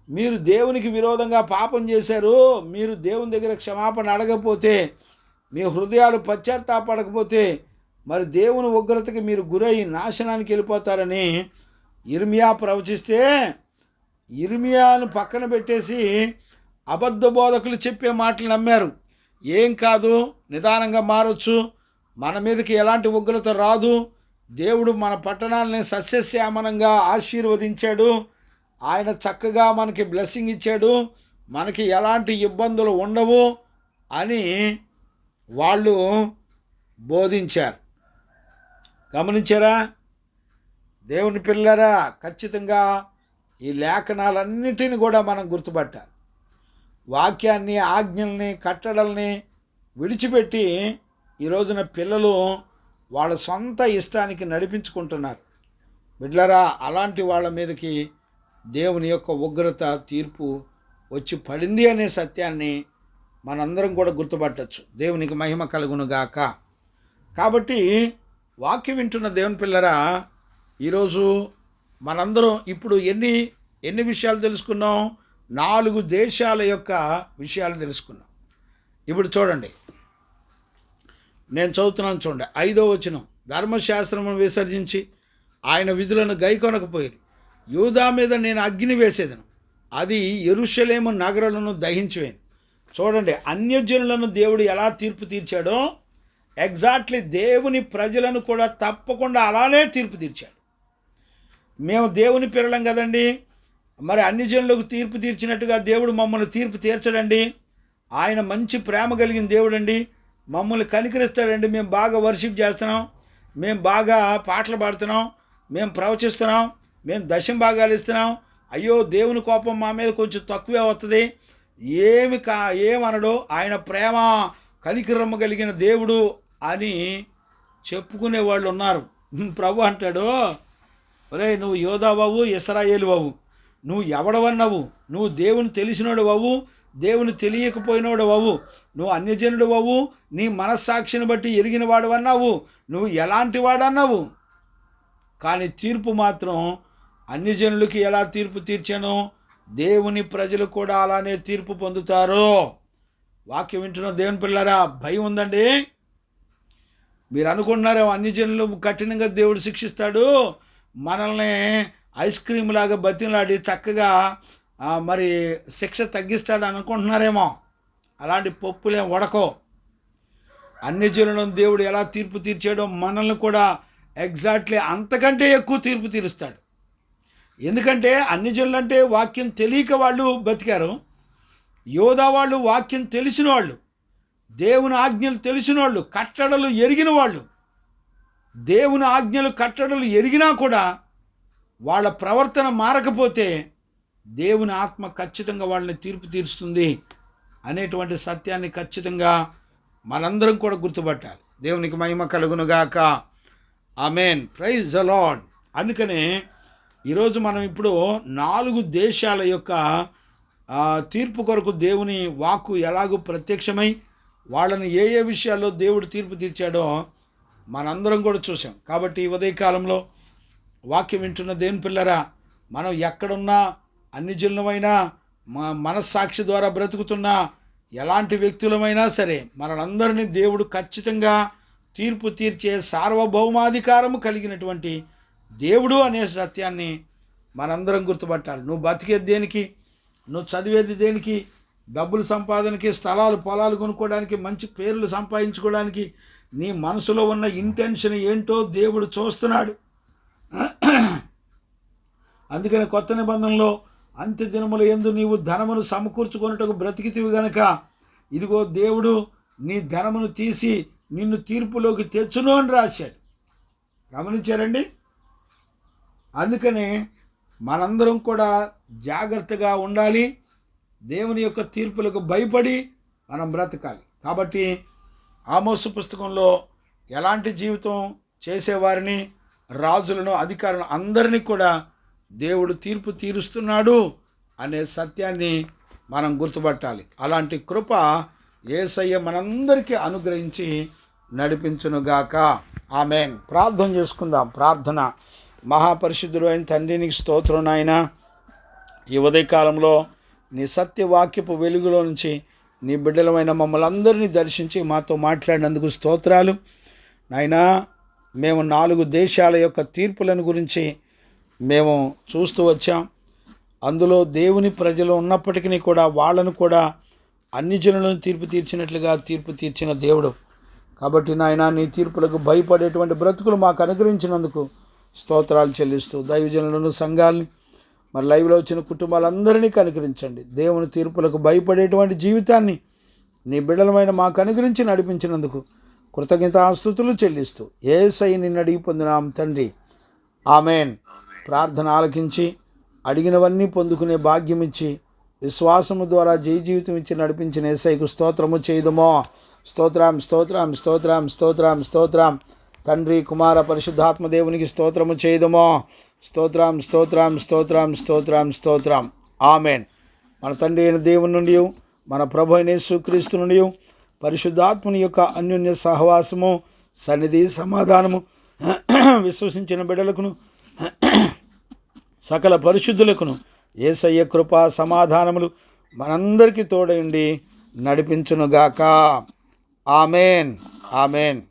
మీరు దేవునికి విరోధంగా పాపం చేశారు, మీరు దేవుని దగ్గర క్షమాపణ అడగకపోతే, మీ హృదయాలు పశ్చాత్తాపడకపోతే మరి దేవుని ఉగ్రతకి మీరు గురై నాశనానికి వెళ్ళిపోతారని ఇర్మియా ప్రవచిస్తే, ఇర్మియాను పక్కన పెట్టేసి అబద్ధ బోధకులు చెప్పే మాటలు నమ్మారు. ఏం కాదు, నిదానంగా మారొచ్చు, మన మీదకి ఎలాంటి ఉగ్రత రాదు, దేవుడు మన పట్టణాలని సస్యశ్యామనంగా ఆశీర్వదించాడు, ఆయన చక్కగా మనకి బ్లెస్సింగ్ ఇచ్చాడు, మనకి ఎలాంటి ఇబ్బందులు ఉండవు అని వాళ్ళు బోధించారు. గమనించారా? దేవుని పిల్లరా, ఖచ్చితంగా ఈ లేఖనాలన్నిటిని కూడా మనం గుర్తుపట్టాలి. వాక్యాన్ని, ఆజ్ఞల్ని, కట్టడల్ని విడిచిపెట్టి ఈ రోజున పిల్లలు వాళ్ళ సొంత ఇష్టానికి నడిపించుకుంటున్నారు. బిడ్డలారా, అలాంటి వాళ్ళ మీదకి దేవుని యొక్క ఉగ్రత తీర్పు వచ్చి పడింది అనే సత్యాన్ని మనందరం కూడా గుర్తుపట్టచ్చు. దేవునికి మహిమ కలుగునుగాక. కాబట్టి వాక్యం వింటున్న దేవుని పిల్లరా, ఈరోజు మనందరం ఇప్పుడు ఎన్ని విషయాలు తెలుసుకున్నాం? 4 దేశాల యొక్క విషయాలు తెలుసుకున్నాం. ఇప్పుడు చూడండి, నేను చదువుతున్నాను, చూడండి 5వ వచనం. ధర్మశాస్త్రమును విసర్జించి ఆయన విధులను గైకొనకపోయారు. యూదా మీద నేను అగ్ని వేసేదను, అది యెరూషలేము నగరులను దహించివేను. చూడండి, అన్యజనులను దేవుడు ఎలా తీర్పు తీర్చాడో ఎగ్జాక్ట్లీ దేవుని ప్రజలను కూడా తప్పకుండా అలానే తీర్పు తీర్చాడు. మేము దేవుని పిల్లలం కదండి, మరి అన్ని జనులకు తీర్పు తీర్చినట్టుగా దేవుడు మమ్మల్ని తీర్పు తీర్చడండి. ఆయన మంచి ప్రేమ కలిగిన దేవుడు అండి, మమ్మల్ని కనికరిస్తాడండి. మేము బాగా వర్షిప్ చేస్తున్నాం, మేము బాగా పాటలు పాడుతున్నాం, మేము ప్రవచిస్తున్నాం, మేము దశమ భాగాలు ఇస్తున్నాం. అయ్యో, దేవుని కోపం మా మీద కొంచెం తక్కువే వస్తుంది, ఏమనడు, ఆయన ప్రేమ కనికరమ్మ కలిగిన దేవుడు అని చెప్పుకునే వాళ్ళు ఉన్నారు. ప్రభు అంటాడు, ఒరే నువ్వు యోధావవు, ఇశ్రాయేలు అవు, నువ్వు ఎవడవన్నావు? నువ్వు దేవుని తెలిసినోడు అవు, దేవుని తెలియకపోయినోడు అవు, నువ్వు అన్యజనుడు అవు, నీ మనస్సాక్షిని బట్టి ఎరిగిన వాడు అన్నావు, నువ్వు ఎలాంటి వాడు అన్నావు. కానీ తీర్పు మాత్రం అన్ని జనులకి ఎలా తీర్పు తీర్చానో దేవుని ప్రజలు కూడా అలానే తీర్పు పొందుతారు. వాక్యం వింటున్న దేవుని పిల్లరా, భయం ఉందండి? మీరు అనుకుంటున్నారో అన్ని జనులు కఠినంగా దేవుడు శిక్షిస్తాడు, మనల్ని ఐస్ క్రీమ్ లాగా బతిలాడి చక్కగా మరి శిక్ష తగ్గిస్తాడు అనుకుంటున్నారేమో. అలాంటి పప్పులేం ఉడకో. అన్ని జనులను దేవుడు ఎలా తీర్పు తీర్చాడో మనల్ని కూడా ఎగ్జాక్ట్లీ అంతకంటే ఎక్కువ తీర్పు తీరుస్తాడు. ఎందుకంటే అన్ని జనులు అంటే వాక్యం తెలియక వాళ్ళు బతికారు. యోధా వాళ్ళు వాక్యం తెలిసిన వాళ్ళు, దేవుని ఆజ్ఞలు తెలిసిన వాళ్ళు, కట్టడలు ఎరిగిన వాళ్ళు. దేవుని ఆజ్ఞలు కట్టడలు ఎరిగినా కూడా వాళ్ళ ప్రవర్తన మారకపోతే దేవుని ఆత్మ ఖచ్చితంగా వాళ్ళని తీర్పు తీరుస్తుంది అనేటువంటి సత్యాన్ని ఖచ్చితంగా మనందరం కూడా గుర్తుపట్టాలి. దేవునికి మహిమ కలుగునుగాక. ఆమేన్. Praise the Lord. అందుకనే ఈరోజు మనం ఇప్పుడు 4 దేశాల యొక్క తీర్పు కొరకు దేవుని వాక్కు ఎలాగూ ప్రత్యక్షమై వాళ్ళని ఏ ఏ విషయాల్లో దేవుడు తీర్పు తీర్చాడో మనందరం కూడా చూసాం. కాబట్టి ఈ ఉదయకాలంలో వాక్యం వింటున్న దేవుని పిల్లరా, మనం ఎక్కడున్నా, అన్ని జనులమైనా, మనస్సాక్షి ద్వారా బ్రతుకుతున్నా, ఎలాంటి వ్యక్తులమైనా సరే మనందరినీ దేవుడు ఖచ్చితంగా తీర్పు తీర్చే సార్వభౌమాధికారము కలిగినటువంటి దేవుడు అనే సత్యాన్ని మనందరం గుర్తుపట్టాలి. నువ్వు బతికేది దేనికి? నువ్వు చదివేది దేనికి? డబ్బులు సంపాదనకి, స్థలాలు పొలాలు కొనుక్కోవడానికి, మంచి పేర్లు సంపాదించుకోవడానికి నీ మనసులో ఉన్న ఇంటెన్షన్ ఏంటో దేవుడు చూస్తున్నాడు. అందుకని కొత్త నిబంధనలో అంత్య దినముల యందు నీవు ధనమును సమకూర్చుకొనుటకు బ్రతికితివి గనక ఇదిగో దేవుడు నీ ధనమును తీసి నిన్ను తీర్పులోకి తెచ్చును అని రాశాడు. గమనించారండి? అందుకనే మనందరం కూడా జాగ్రత్తగా ఉండాలి. దేవుని యొక్క తీర్పులకు భయపడి మనం బ్రతకాలి. కాబట్టి ఆమోసు పుస్తకంలో ఎలాంటి జీవితం చేసేవారిని, రాజులను, అధికారులను అందరినీ కూడా దేవుడు తీర్పు తీరుస్తున్నాడు అనే సత్యాన్ని మనం గుర్తుపట్టాలి. అలాంటి కృప యేసయ్య మనందరికీ అనుగ్రహించి నడిపించునుగాక. ఆమేన్. ప్రార్థన చేసుకుందాం. ప్రార్థన. మహాపరిశుద్ధుడు అయిన తండ్రి, నీకు స్తోత్రం నాయన. ఈ ఉదయకాలంలో నీ సత్యవాక్యపు వెలుగులో నుంచి నీ బిడ్డలమైన మమ్మల్ని అందరినీ దర్శించి మాతో మాట్లాడినందుకు స్తోత్రాలు నాయనా. మేము 4 దేశాల యొక్క తీర్పులను గురించి మేము చూస్తూ వచ్చాం. అందులో దేవుని ప్రజలు ఉన్నప్పటికీ కూడా వాళ్ళను కూడా అన్ని జనులను తీర్పు తీర్చినట్లుగా తీర్పు తీర్చిన దేవుడు. కాబట్టి నాయన, నీ తీర్పులకు భయపడేటువంటి బ్రతుకులు మాకు అనుగ్రహించినందుకు స్తోత్రాలు చెల్లిస్తూ దైవజనులను, సంఘాలని, మరి లైవ్లో వచ్చిన కుటుంబాలందరినీ కనుకరించండి. దేవుని తీర్పులకు భయపడేటువంటి జీవితాన్ని నీ బిడ్డలమైన మాకు అనుగ్రహించి నడిపించినందుకు కృతజ్ఞతాస్తుతులు చెల్లిస్తూ యేసయ్య నిన్ను అడిగి పొందినాం తండ్రి. ఆమేన్. ప్రార్థన ఆలకించి అడిగినవన్నీ పొందుకునే భాగ్యం ఇచ్చి విశ్వాసము ద్వారా జయ జీవితం ఇచ్చి నడిపించిన యేసయ్యకు స్తోత్రము చేయుదమో. స్తోత్రం, స్తోత్రం, స్తోత్రం, స్తోత్రం, స్తోత్రం. తండ్రి, కుమార, పరిశుద్ధాత్మ దేవునికి స్తోత్రము చేయుదమో. స్తోత్రం, స్తోత్రం, స్తోత్రం, స్తోత్రం, స్తోత్రం. ఆమేన్. మన తండ్రి అయిన దేవుని నుండి, మన ప్రభు అయిన యేసుక్రీస్తు నుండి, పరిశుద్ధాత్మని యొక్క అన్యోన్య సహవాసము, సన్నిధి, సమాధానము విశ్వసించిన బిడ్డలకును సకల పరిశుద్ధులకును యేసయ్య కృపా సమాధానములు మనందరికీ తోడయుండి నడిపించునుగాక. ఆమేన్. ఆమేన్.